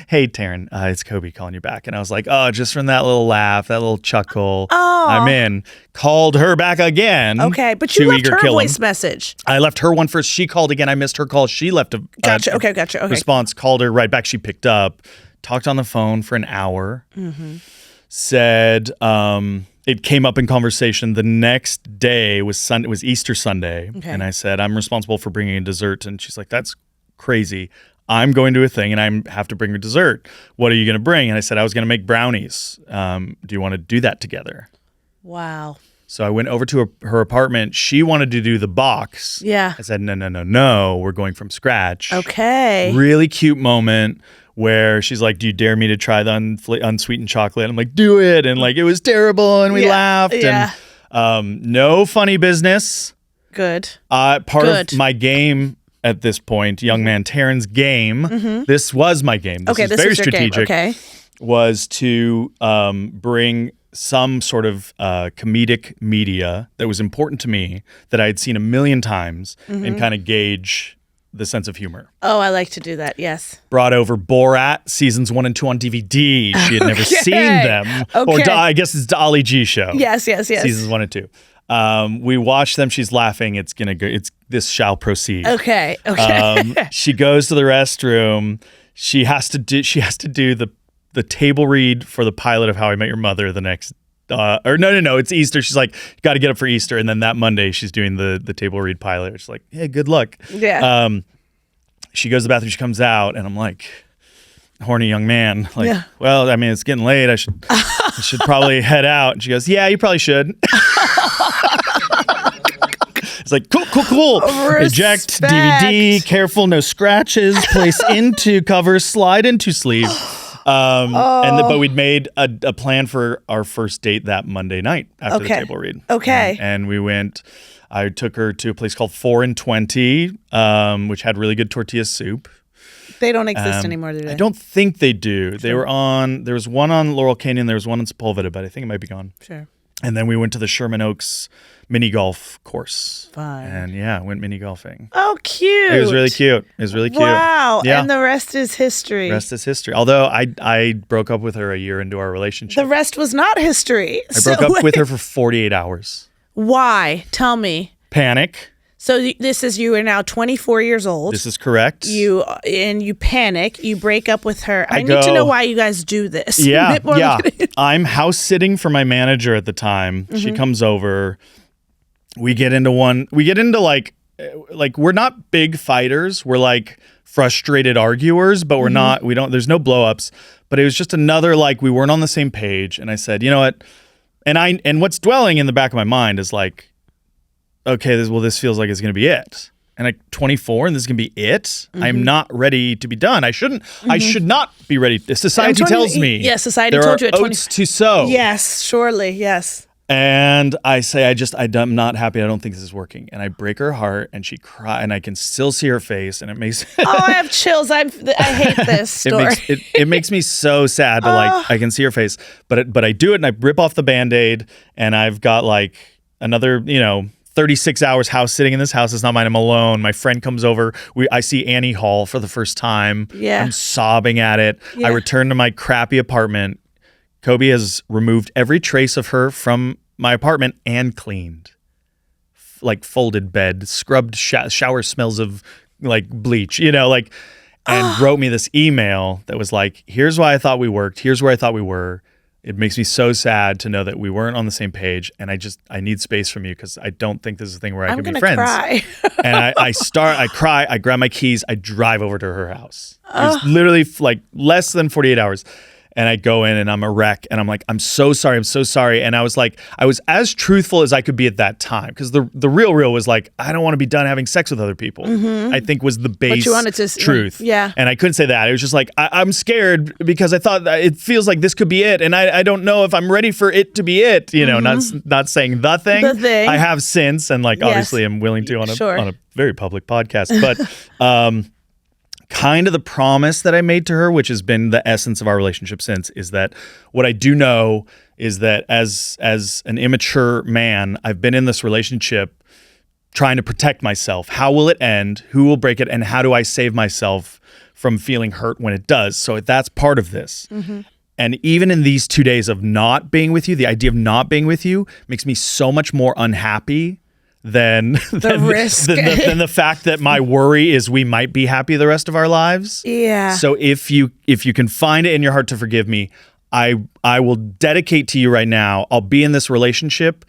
Hey, Taran, it's Cobie calling you back. And I was like, oh, just from that little laugh, that little chuckle, I'm in. Called her back again. Okay, but you left her voice message. I left her one first. She called again. I missed her call. She left a Gotcha. Okay. response, called her right back. She picked up, talked on the phone for an hour, said it came up in conversation. The next day was Easter Sunday. Okay. And I said, I'm responsible for bringing a dessert. And she's like, that's crazy. I'm going to a thing and I have to bring a dessert. What are you going to bring? And I said, I was going to make brownies. Do you want to do that together? Wow. So I went over to her apartment. She wanted to do the box. Yeah. I said, no. We're going from scratch. Okay. Really cute moment where she's like, do you dare me to try the unsweetened chocolate? I'm like, do it. And like, it was terrible. And we laughed. Yeah. And no funny business. Good. Part of my game at this point, young man Taran's game, this was my game. This is very strategic. Okay. Was to bring some sort of comedic media that was important to me that I had seen a million times and kind of gauge the sense of humor. Oh, I like to do that. Yes. Brought over Borat seasons 1 and 2 on DVD. She had never seen them. Or I guess it's the Ali G show. Yes. Seasons 1 and 2. We watch them. She's laughing. It's gonna go. This shall proceed. Okay. She goes to the restroom. She has to do the table read for the pilot of How I Met Your Mother the next. Or no. It's Easter. She's like, got to get up for Easter, and then that Monday she's doing the table read pilot. She's like, hey, good luck. Yeah. She goes to the bathroom. She comes out, and I'm like, horny young man. Like, well, I mean, it's getting late. I should probably head out. And she goes, yeah, you probably should. It's like, cool. Eject DVD, careful, no scratches, place into cover, slide into sleeve. But we'd made a plan for our first date that Monday night after the table read. Okay. And we went, I took her to a place called 4 and 20, which had really good tortilla soup. They don't exist anymore, do they? I don't think they do. Sure. There was one on Laurel Canyon, there was one in Sepulveda, but I think it might be gone. Sure. And then we went to the Sherman Oaks mini golf course. Fun. And went mini golfing. Oh, cute. It was really cute. Wow. Yeah. And the rest is history. Although I broke up with her a year into our relationship. The rest was not history. I broke up with her for 48 hours. Why? Tell me. Panic. So you are now 24 years old. This is correct. You panic. You break up with her. I need to know why you guys do this. Yeah. I'm house sitting for my manager at the time. She comes over. We get into like we're not big fighters. We're like frustrated arguers, but we're not. There's no blow-ups. But it was just another we weren't on the same page. And I said, you know what? And what's dwelling in the back of my mind is like, okay, this feels like it's going to be it. And 24 and this is going to be it. I'm not ready to be done. I should not be ready. Society tells me. Yes, society told you at 20. Oats to sow. Yes, surely, yes. And I say, I'm not happy. I don't think this is working. And I break her heart and she cries and I can still see her face and it makes I have chills. I hate this story. It makes me so sad to I can see her face. But I do it and I rip off the Band-Aid and I've got another, 36 hours house sitting in this house. It's not mine. I'm alone. My friend comes over. I see Annie Hall for the first time. Yeah. I'm sobbing at it. Yeah. I return to my crappy apartment. Cobie has removed every trace of her from my apartment and cleaned. Folded bed, scrubbed shower smells of bleach, and wrote me this email that was like, here's why I thought we worked. Here's where I thought we were. It makes me so sad to know that we weren't on the same page, and I need space from you because I don't think this is a thing where I can be friends. Cry. And I cry, I grab my keys, I drive over to her house. It was literally less than 48 hours. and I go in and I'm a wreck and I'm like, I'm so sorry. And I was like, I was as truthful as I could be at that time, because the real was like, I don't want to be done having sex with other people. I think was the base truth. Yeah. And I couldn't say that. It was just like, I'm scared because I thought that it feels like this could be it, and I don't know if I'm ready for it to be it. You know, not saying the thing. The thing. I have since, and like obviously I'm willing to on a very public podcast, but kind of the promise that I made to her, which has been the essence of our relationship since, is that what I do know is that as an immature man, I've been in this relationship trying to protect myself. How will it end? Who will break it? And how do I save myself from feeling hurt when it does? So that's part of this. And even in these 2 days of not being with you, the idea of not being with you makes me so much more unhappy than risk. than the fact that my worry is we might be happy the rest of our lives. Yeah. So if you can find it in your heart to forgive me, I will dedicate to you right now. I'll be in this relationship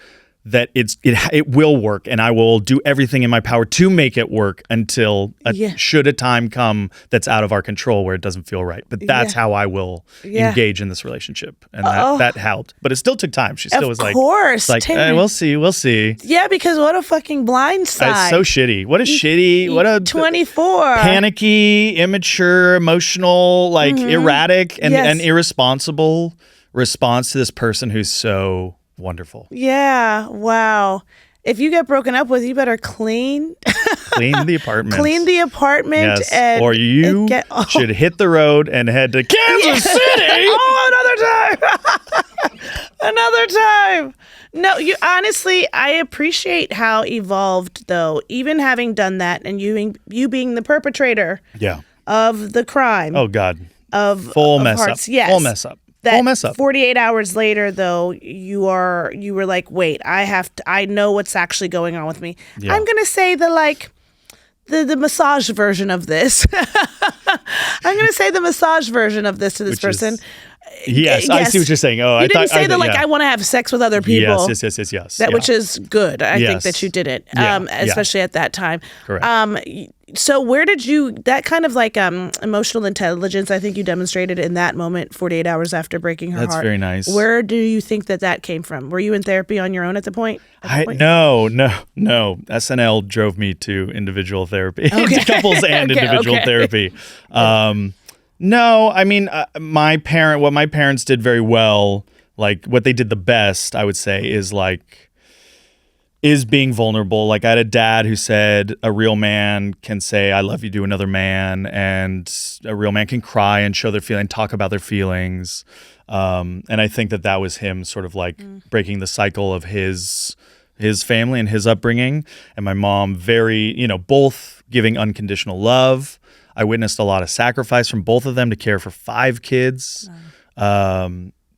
that it will work, and I will do everything in my power to make it work until should a time come that's out of our control where it doesn't feel right. But that's how I will engage in this relationship, and that helped. But it still took time. She still was like, we'll see. Yeah, because what a fucking blind side. It's so shitty. What a 24 panicky, immature, emotional, like erratic and irresponsible response to this person who's so wonderful. Yeah. Wow. If you get broken up with, you better clean the apartment. Clean the apartment. Yes. Or you should hit the road and head to Kansas City. Another time. Another time. No, honestly, I appreciate how evolved, though, even having done that and you being the perperpetrator of the crime. Oh, God. Full mess hearts. up. Yes. Full mess up. That full mess up. 48 hours later, though, you were like, wait, I know what's actually going on with me. Yeah. I'm gonna say the massage version of this. I'm gonna say the massage version of this to this person. Yes, I see what you're saying. Oh, you didn't say I want to have sex with other people. Yes. Which is good. I think that you did it, especially at that time. Correct. So where did that kind of emotional intelligence, I think you demonstrated in that moment, 48 hours after breaking her heart. That's very nice. Where do you think that came from? Were you in therapy on your own at the point? No. SNL drove me to individual therapy, to couples and individual therapy. No, I mean, what my parents did very well, like what they did the best, I would say, is being vulnerable. Like I had a dad who said a real man can say, I love you to another man, and a real man can cry and show their feeling, talk about their feelings. And I think that was him sort of breaking the cycle of his family and his upbringing. And my mom both giving unconditional love. I witnessed a lot of sacrifice from both of them to care for 5 kids.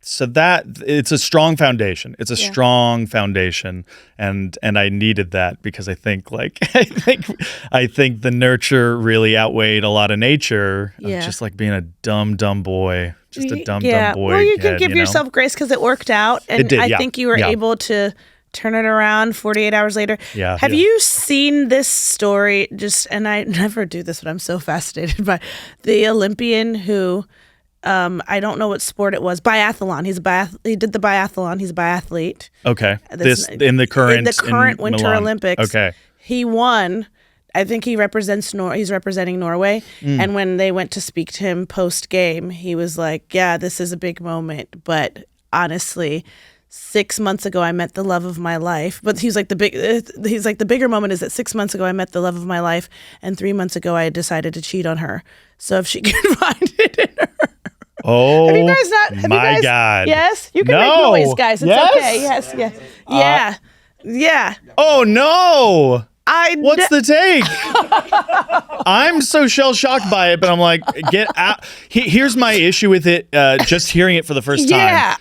So that it's a strong foundation. It's a strong foundation, and I needed that because I think the nurture really outweighed a lot of nature of just being a dumb boy, just a dumb boy. Well, you can give yourself grace because it worked out, and it did, I think you were able to turn it around 48 hours later. Yeah. Have you seen this story? And I never do this, but I'm so fascinated by the Olympian who, I don't know what sport it was. Biathlon. He did the biathlon. He's a biathlete. Okay. In the current Winter Milan. Olympics. Okay. He won. I think he's representing Norway. And when they went to speak to him post game, he was like, "Yeah, this is a big moment, but honestly, 6 months ago I met the love of my life." But he's like the bigger moment is that 6 months ago I met the love of my life, and 3 months ago I decided to cheat on her. So if she can find it in her. Oh, have you guys not? God. Yes, you can make noise, guys. It's okay. Yes. Yeah. Oh no. What's the take? I'm so shell shocked by it, but I'm like, get out. Here's my issue with it. Just hearing it for the first time. Yeah.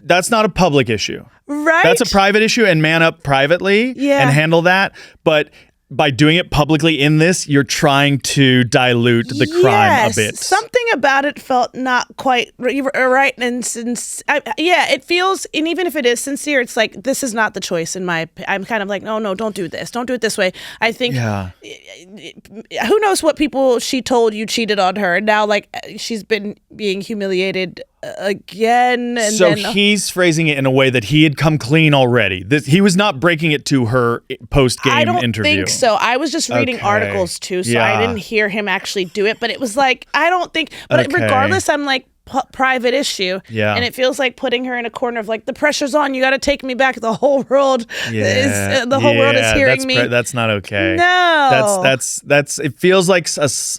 That's not a public issue. Right. That's a private issue, and man up privately and handle that. But by doing it publicly in this, you're trying to dilute the crime a bit. Something about it felt not quite right. And it feels, and even if it is sincere, it's like, this is not the choice I'm kind of like, no, don't do this. Don't do it this way. I think, who knows what people she told you cheated on her. And now she's been being humiliated again. And so then he's phrasing it in a way that he had come clean already. He was not breaking it to her post-game I don't interview. think so. I was just reading articles too, so I didn't hear him actually do it. But it was like, I don't think. But regardless, I'm like, private issue. Yeah. And it feels like putting her in a corner of like, the pressure's on. You got to take me back. The whole world world is hearing me. That's not okay. No. That's. It feels like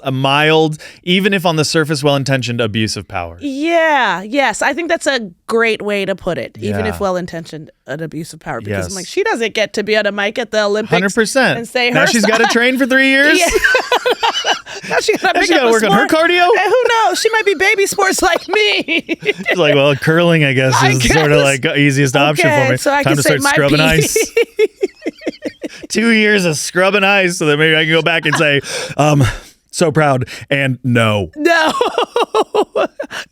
a mild, even if on the surface, well-intentioned abuse of power. Yeah. Yes. I think that's a great way to put it. Even Yeah. if well-intentioned, an abuse of power. Because Yes. I'm like, she doesn't get to be on a mic at the Olympics. 100%. And say her now she's got to train for 3 years. Yeah. Now she got to work on her cardio. And who knows? She might be baby sports like me. She's like, well, curling, I guess, is sort of like easiest option for me. So I Time can to say start my scrubbing pee. ice. 2 years of scrubbing ice, so that maybe I can go back and say, so proud, and no. No,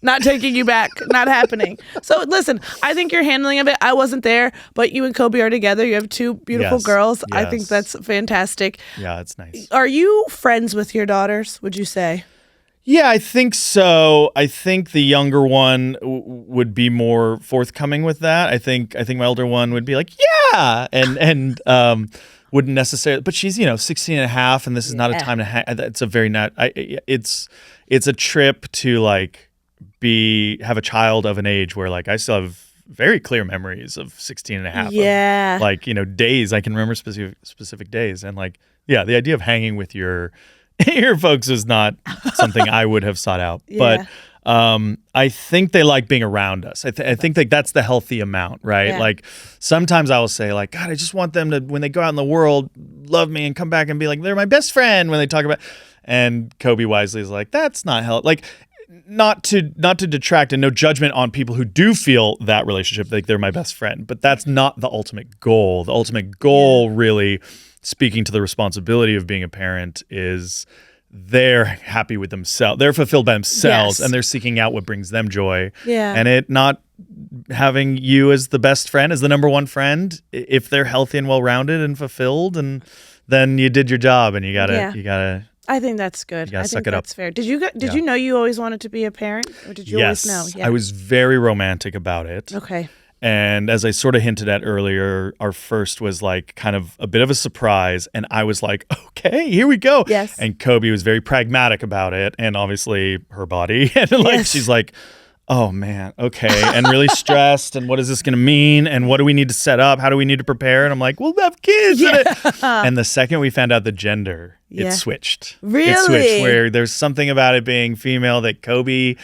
not taking you back, not happening. So listen, I think you're handling of it. I wasn't there, but you and Cobie are together. You have two beautiful girls. Yes. I think that's fantastic. Yeah, it's nice. Are you friends with your daughters, would you say? Yeah, I think so. I think the younger one would be more forthcoming with that. I think my older one would be like, yeah, and wouldn't necessarily. But she's 16 and a half, and this is not a time to hang. It's a very it's a trip to like have a child of an age where like I still have very clear memories of 16 and a half. Yeah, of, like days I can remember specific days, and like the idea of hanging with your folks is not something I would have sought out. Yeah. But I think they like being around us. I think like that's the healthy amount, right? Yeah. Like sometimes I will say like, God, I just want them to, when they go out in the world, love me and come back and be like, they're my best friend when they talk about, and Cobie wisely is like, that's not healthy. Like not to detract, and no judgment on people who do feel that relationship, like they're my best friend, but that's not the ultimate goal. The ultimate goal really, speaking to the responsibility of being a parent, is they're happy with themselves. They're fulfilled by themselves, and they're seeking out what brings them joy. Yeah. And it not having you as the best friend, as the number one friend, if they're healthy and well-rounded and fulfilled, and then you did your job, and you gotta. I think that's good. I think that's fair. Did you know you always wanted to be a parent, or did you always know? Yeah. I was very romantic about it. Okay. And as I sort of hinted at earlier, our first was like kind of a bit of a surprise. And I was like, okay, here we go. Yes. And Cobie was very pragmatic about it. And obviously her body. And like, she's like, oh man, okay. And really stressed. And what is this going to mean? And what do we need to set up? How do we need to prepare? And I'm like, we'll have kids. And the second we found out the gender, it switched. Really? It switched, where there's something about it being female that Cobie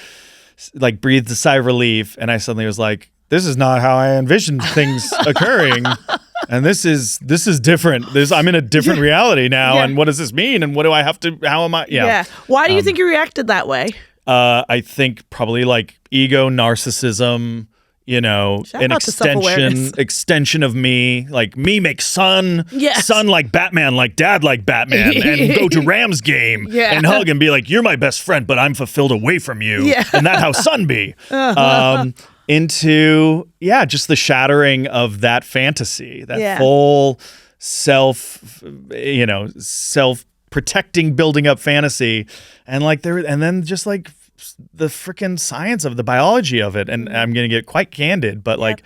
like breathed a sigh of relief. And I suddenly was like, this is not how I envisioned things occurring. And this is different. I'm in a different reality now. And what does this mean? And what do I have to, how am I? Yeah. Why do you think you reacted that way? I think probably like ego, narcissism, an extension of me. Like me make son like Batman, like dad like Batman, and go to Rams game and hug and be like, you're my best friend, but I'm fulfilled away from you. And that how son be. Into just the shattering of that fantasy, that full self-protecting, building up fantasy, and then just like the freaking science of the biology of it. And I'm gonna get quite candid, but like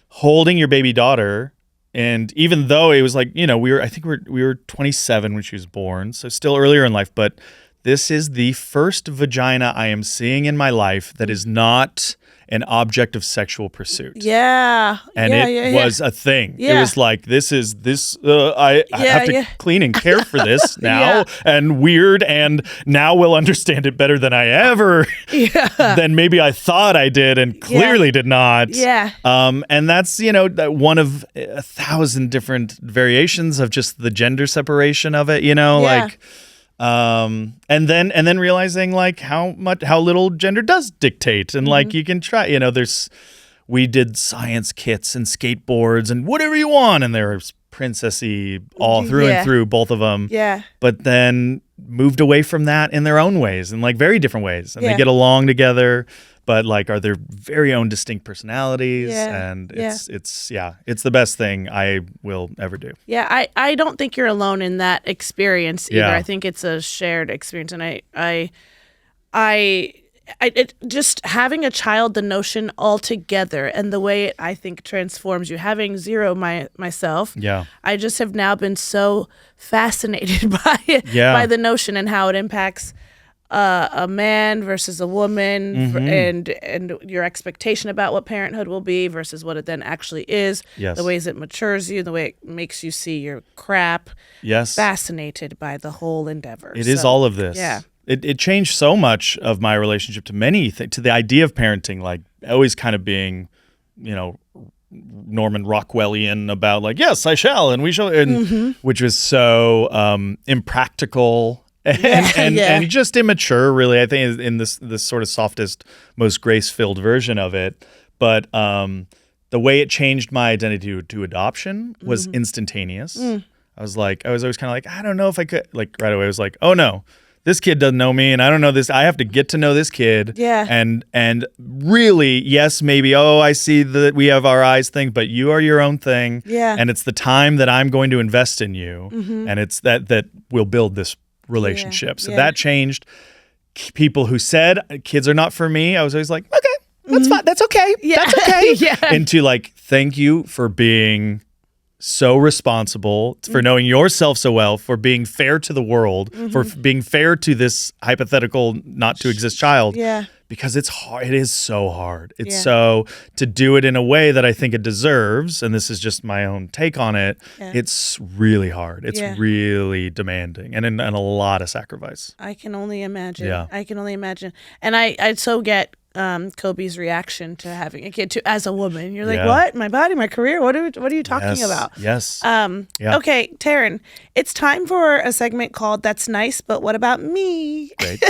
holding your baby daughter, and even though it was like we were 27 when she was born, so still earlier in life, but this is the first vagina I am seeing in my life that is not an object of sexual pursuit. And it was a thing. It was like, I have to clean and care for this now, and weird, and now we'll understand it better than I ever, than maybe I thought I did, and clearly did not. And that's, one of 1,000 different variations of just the gender separation of it, like... and then realizing like how little gender does dictate, and like you can try, we did science kits and skateboards and whatever you want, and there's princessy all through and through, both of them. But then moved away from that in their own ways, and like very different ways, and they get along together, but like are their very own distinct personalities, and it's the best thing I will ever do. I don't think you're alone in that experience either. I think it's a shared experience, and I just having a child, the notion altogether, and the way it, I think, transforms you. Having zero myself, I just have now been so fascinated by it, by the notion and how it impacts a man versus a woman, and your expectation about what parenthood will be versus what it then actually is. The ways it matures you, the way it makes you see your crap. Fascinated by the whole endeavor. It is all of this. Yeah. It changed so much of my relationship to many things, to the idea of parenting, like always kind of being, Norman Rockwellian about like, yes, I shall, and we shall, and which was so impractical and just immature, really. I think in this sort of softest, most grace-filled version of it. But the way it changed my identity to adoption was instantaneous. I was always kind of like, I don't know if I could, like right away I was like, oh no. This kid doesn't know me, and I don't know this. I have to get to know this kid. And really, yes, maybe, I see that we have our eyes thing, but you are your own thing. And it's the time that I'm going to invest in you, and it's that will build this relationship. So that changed. People who said kids are not for me, I was always like, okay, that's fine. That's okay. That's okay. Into like, thank you for being so responsible, for knowing yourself so well, for being fair to the world, for being fair to this hypothetical not to exist child. Because it's hard. It is so hard. It's so, to do it in a way that I think it deserves, and this is just my own take on it, it's really hard. It's really demanding and a lot of sacrifice. I can only imagine. I can only imagine. And I so get Cobie's reaction to having a kid too, as a woman. You're like, what? My body, my career? What are you talking about? Okay, Taran, it's time for a segment called That's Nice, but What About Me? Great.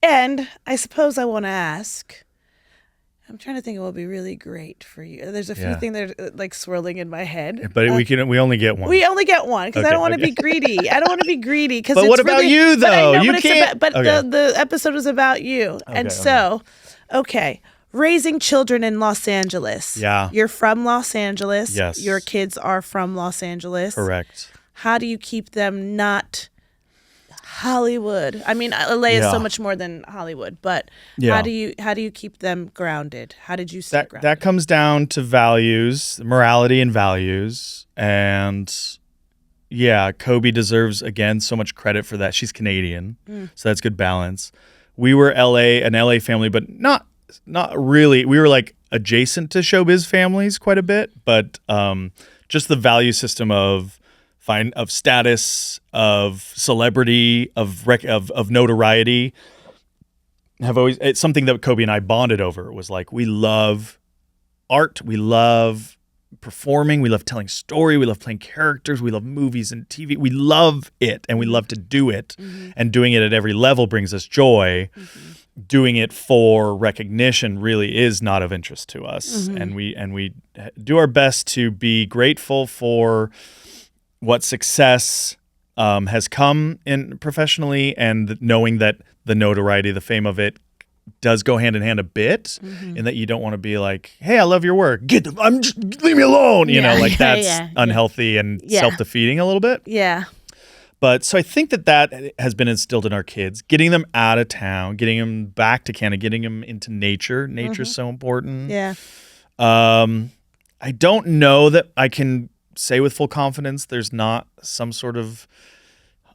And I suppose I want to ask, I'm trying to think of what would be really great for you. There's a few things that are like swirling in my head. But we only get one. We only get one because I don't want to be greedy. I don't want to be greedy. But what about you, though? You can't. The episode is about you. And so, raising children in Los Angeles. You're from Los Angeles. Yes. Your kids are from Los Angeles. Correct. How do you keep them not Hollywood? I mean, LA is so much more than Hollywood, but how do you keep them grounded? How did you stay grounded? That comes down to values, morality and values. And Cobie deserves, again, so much credit for that. She's Canadian, so that's good balance. We were an LA family, but not really. We were like adjacent to Showbiz families quite a bit, but just the value system of status, of celebrity, of notoriety, it's something that Cobie and I bonded over. Was like, we love art, we love performing, we love telling story, we love playing characters, we love movies and TV, we love it, and we love to do it, and doing it at every level brings us joy. Doing it for recognition really is not of interest to us, and we do our best to be grateful for what success has come in professionally, and knowing that the notoriety, the fame of it does go hand in hand a bit, in that you don't want to be like, hey, I love your work. Leave me alone. You know, like that's unhealthy and self-defeating a little bit. But so I think that has been instilled in our kids, getting them out of town, getting them back to Canada, getting them into nature. Nature's so important. I don't know that I can say with full confidence there's not some sort of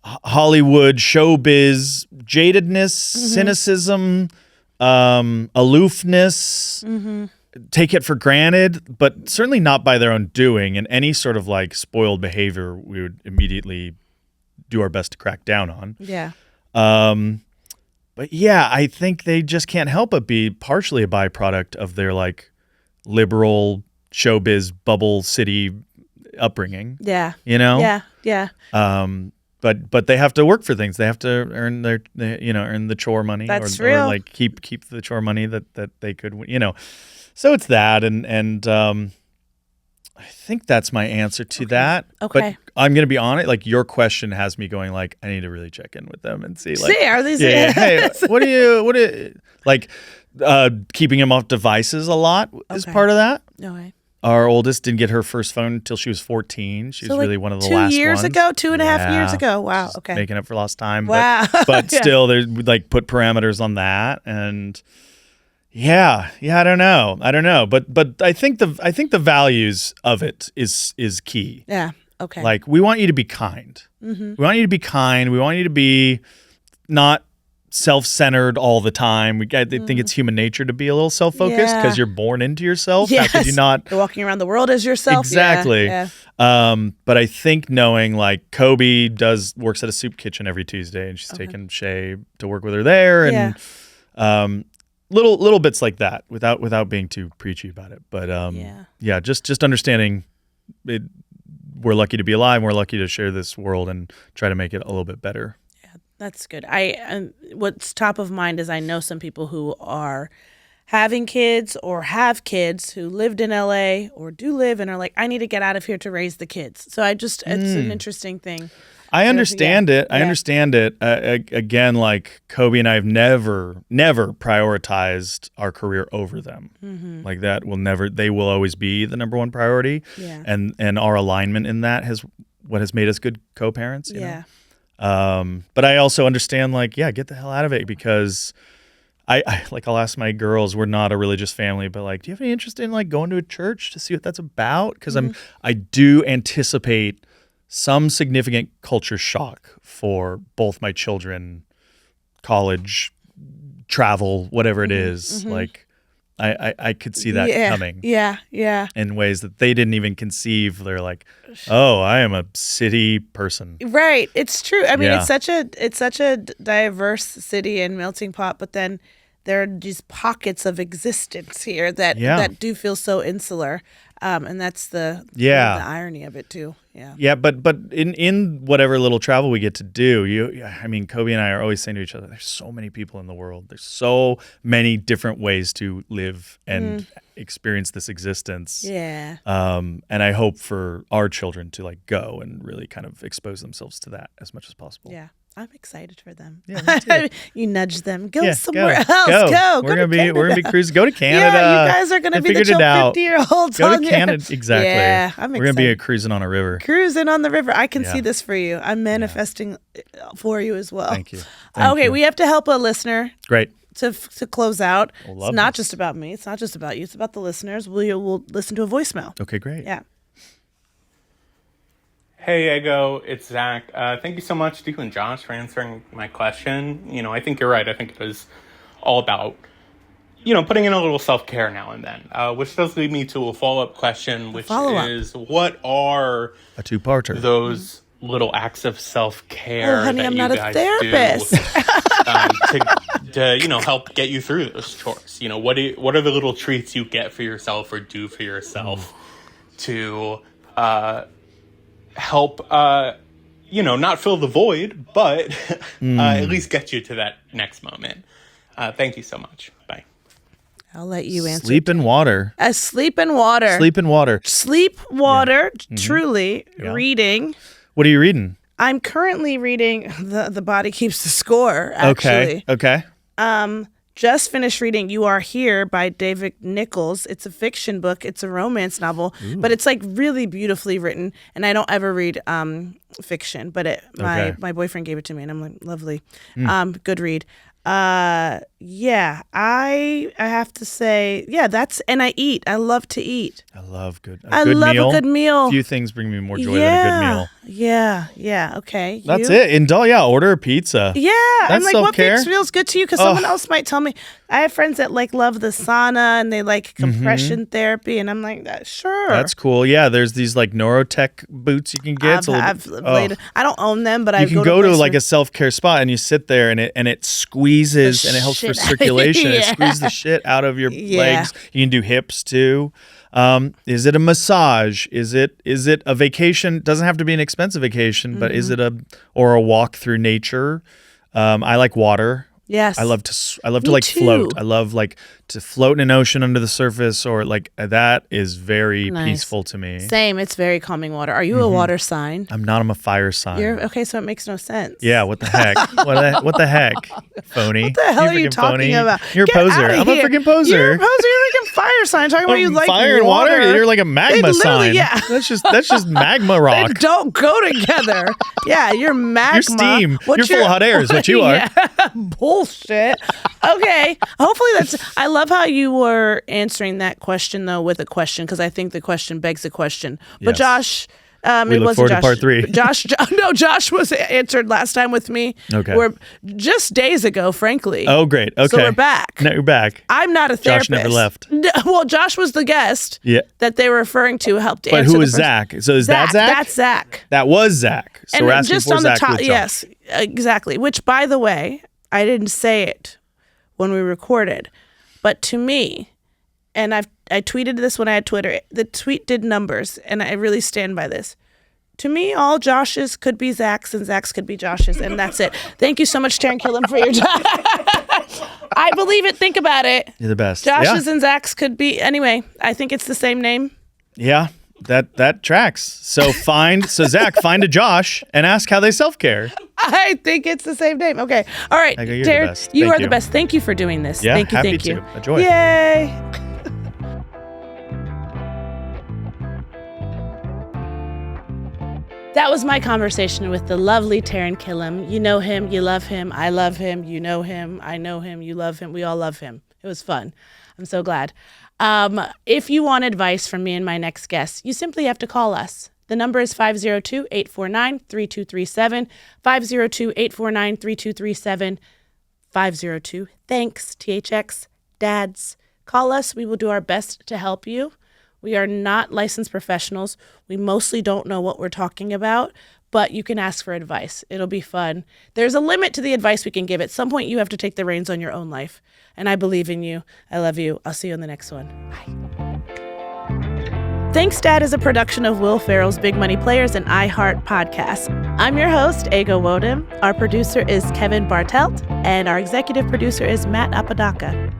Hollywood showbiz jadedness, cynicism, aloofness, take it for granted, but certainly not by their own doing. And any sort of like spoiled behavior we would immediately do our best to crack down on. But I think they just can't help but be partially a byproduct of their like liberal showbiz bubble city upbringing. You know? But they have to work for things. They have to earn earn the chore money. That's or real. Like keep the chore money that they could, So it's that, and I think that's my answer to that. But I'm gonna be honest. Like, your question has me going like, I need to really check in with them and see. Like, are these? Hey, what do you like? Keeping them off devices a lot is part of that. Our oldest didn't get her first phone until she was 14. She was really one of the last 2 years ones. ago, 2.5 years ago. Wow. She's Okay. making up for lost time. Wow. But still, they like put parameters on that, and yeah, I don't know. But I think the values of it is key. Yeah. Okay. Like, we want you to be kind. We want you to be kind. We want you to be not self-centered all the time. I think it's human nature to be a little self-focused because you're born into yourself. Yes. How could you not? You're walking around the world as yourself. Exactly. Yeah. But I think knowing, like, Cobie works at a soup kitchen every Tuesday, and she's taking Shay to work with her there, and little bits like that without being too preachy about it. But just understanding it. We're lucky to be alive. We're lucky to share this world and try to make it a little bit better. That's good. What's top of mind is I know some people who are having kids or have kids who lived in LA or do live and are like, I need to get out of here to raise the kids. So it's an interesting thing. I understand it. I understand it. Again, like, Cobie and I have never prioritized our career over them. Like, they will always be the number one priority. Yeah. And our alignment in that what has made us good co-parents. You know? But I also understand, like, get the hell out of it, because I'll ask my girls, we're not a religious family, but, like, do you have any interest in, like, going to a church to see what that's about? Because I do anticipate some significant culture shock for both my children, college, travel, whatever it is. Like, I could see that coming. Yeah. In ways that they didn't even conceive. They're like, oh, I am a city person. Right. It's true. I mean, it's such a diverse city and melting pot, but then there are these pockets of existence here that do feel so insular. And that's the irony of it too. Yeah, but in whatever little travel we get to do, Cobie and I are always saying to each other, there's so many people in the world. There's so many different ways to live and experience this existence. Yeah. And I hope for our children to, like, go and really kind of expose themselves to that as much as possible. Yeah. I'm excited for them. Yeah, me too. You nudge them. Go somewhere else. Go. We're gonna be cruising. Go to Canada. Yeah, you guys are gonna be the 50-year-olds. Go to Canada. Exactly. Yeah, I'm excited. We're gonna be cruising on a river. Cruising on the river. I can see this for you. I'm manifesting for you as well. Thank you. Okay, we have to help a listener. Great. To close out. It's not just about me. It's not just about you. It's about the listeners. We'll listen to a voicemail. Okay, great. Yeah. Hey, Ego, it's Zach. Thank you so much to you and Josh for answering my question. I think you're right. I think it is all about, putting in a little self-care now and then, which does lead me to a follow-up question, which is, what are a two-parter those little acts of self-care honey, that I'm you not guys a therapist. do to help get you through those chores? What are the little treats you get for yourself or do for yourself to help, not fill the void, but at least get you to that next moment. Thank you so much. Bye. I'll let you answer. Sleep and water. Sleep and water. Sleep and water. Sleep, water, truly. Yeah. Reading. What are you reading? I'm currently reading The Body Keeps the Score, actually. Okay. Just finished reading You Are Here by David Nichols. It's a fiction book. It's a romance novel, but it's, like, really beautifully written. And I don't ever read fiction, but my boyfriend gave it to me, and I'm like, lovely. Good read. Yeah, I have to say, and I eat. I love to eat. I love a good meal. Few things bring me more joy than a good meal. Yeah. Okay. That's it. Order a pizza. Yeah. That's I'm like, self-care. what feels good to you? Because someone else might tell me. I have friends that, like, love the sauna and they like compression therapy, and I'm like, sure. That's cool. Yeah, there's these, like, neurotech boots you can get. I don't own them, but you can go to like a self-care spot and you sit there and it squeezes and it helps for circulation. It squeezes the shit out of your legs. You can do hips too. Is it a massage? Is it a vacation? Doesn't have to be an expensive vacation, but is it a walk through nature? I like water. Yes. I love to Me like too. float. I love like to float in an ocean under the surface, or like that is very Nice. peaceful to me. Same. It's very calming water. Are you a water sign? I'm not. I'm a fire sign. Okay, so it makes no sense. Yeah, what the heck? what the heck? Phony. What the hell are you freaking talking phony. about? You're a Get poser. outta I'm a here. freaking poser. You're a poser. You're like a fire sign. Talking about you like fire and water. You're like a magma sign. Yeah. That's just magma rock. They don't go together. Yeah, you're magma. You're steam. You're full of hot air is what you are. Yeah, bullshit. Okay. Hopefully I love how you were answering that question though with a question, because I think the question begs a question. But Yes. Josh, We it look wasn't forward to Josh. part 3. Josh was answered last time with me. Okay. We're just days ago, frankly. Oh, great. Okay. So we're back. No, you're back. I'm not a therapist. Josh never left. No, well, Josh was the guest Yeah. that they were referring to, helped But answer who the is first- Zach? So is that Zach? That's Zach. That was Zach. So And we're asking just for on Zach the top, with Josh. yes, exactly. Which, by the way, I didn't say it when we recorded, but to me, and I tweeted this when I had Twitter. The tweet did numbers, and I really stand by this. To me, all Joshes could be Zach's, and Zach's could be Joshes, and that's it. Thank you so much, Taran Killam, for your time. I believe it. Think about it. You're the best. Josh's and Zach's could be. Anyway, I think it's the same name. Yeah. That tracks. So Zach, find a Josh and ask how they self-care. I think it's the same name. Okay. All right. You're the Taran, best. you Thank are the you. best. Thank you for doing this. Yeah, Thank you. happy Thank you. to. Enjoy. Yay. That was my conversation with the lovely Taran Killam. You know him, you love him, I love him, you know him, I know him, you love him, we all love him. It was fun. I'm so glad. If you want advice from me and my next guest, you simply have to call us. The number is 502-849-3237, 502-849-3237, 502. Thanks, THX, dads. Call us. We will do our best to help you. We are not licensed professionals. We mostly don't know what we're talking about, but you can ask for advice. It'll be fun. There's a limit to the advice we can give. At some point, you have to take the reins on your own life. And I believe in you. I love you. I'll see you in the next one. Bye. Thanks, Dad is a production of Will Ferrell's Big Money Players and iHeart podcast. I'm your host, Nwodim. Our producer is Kevin Bartelt, and our executive producer is Matt Apodaca.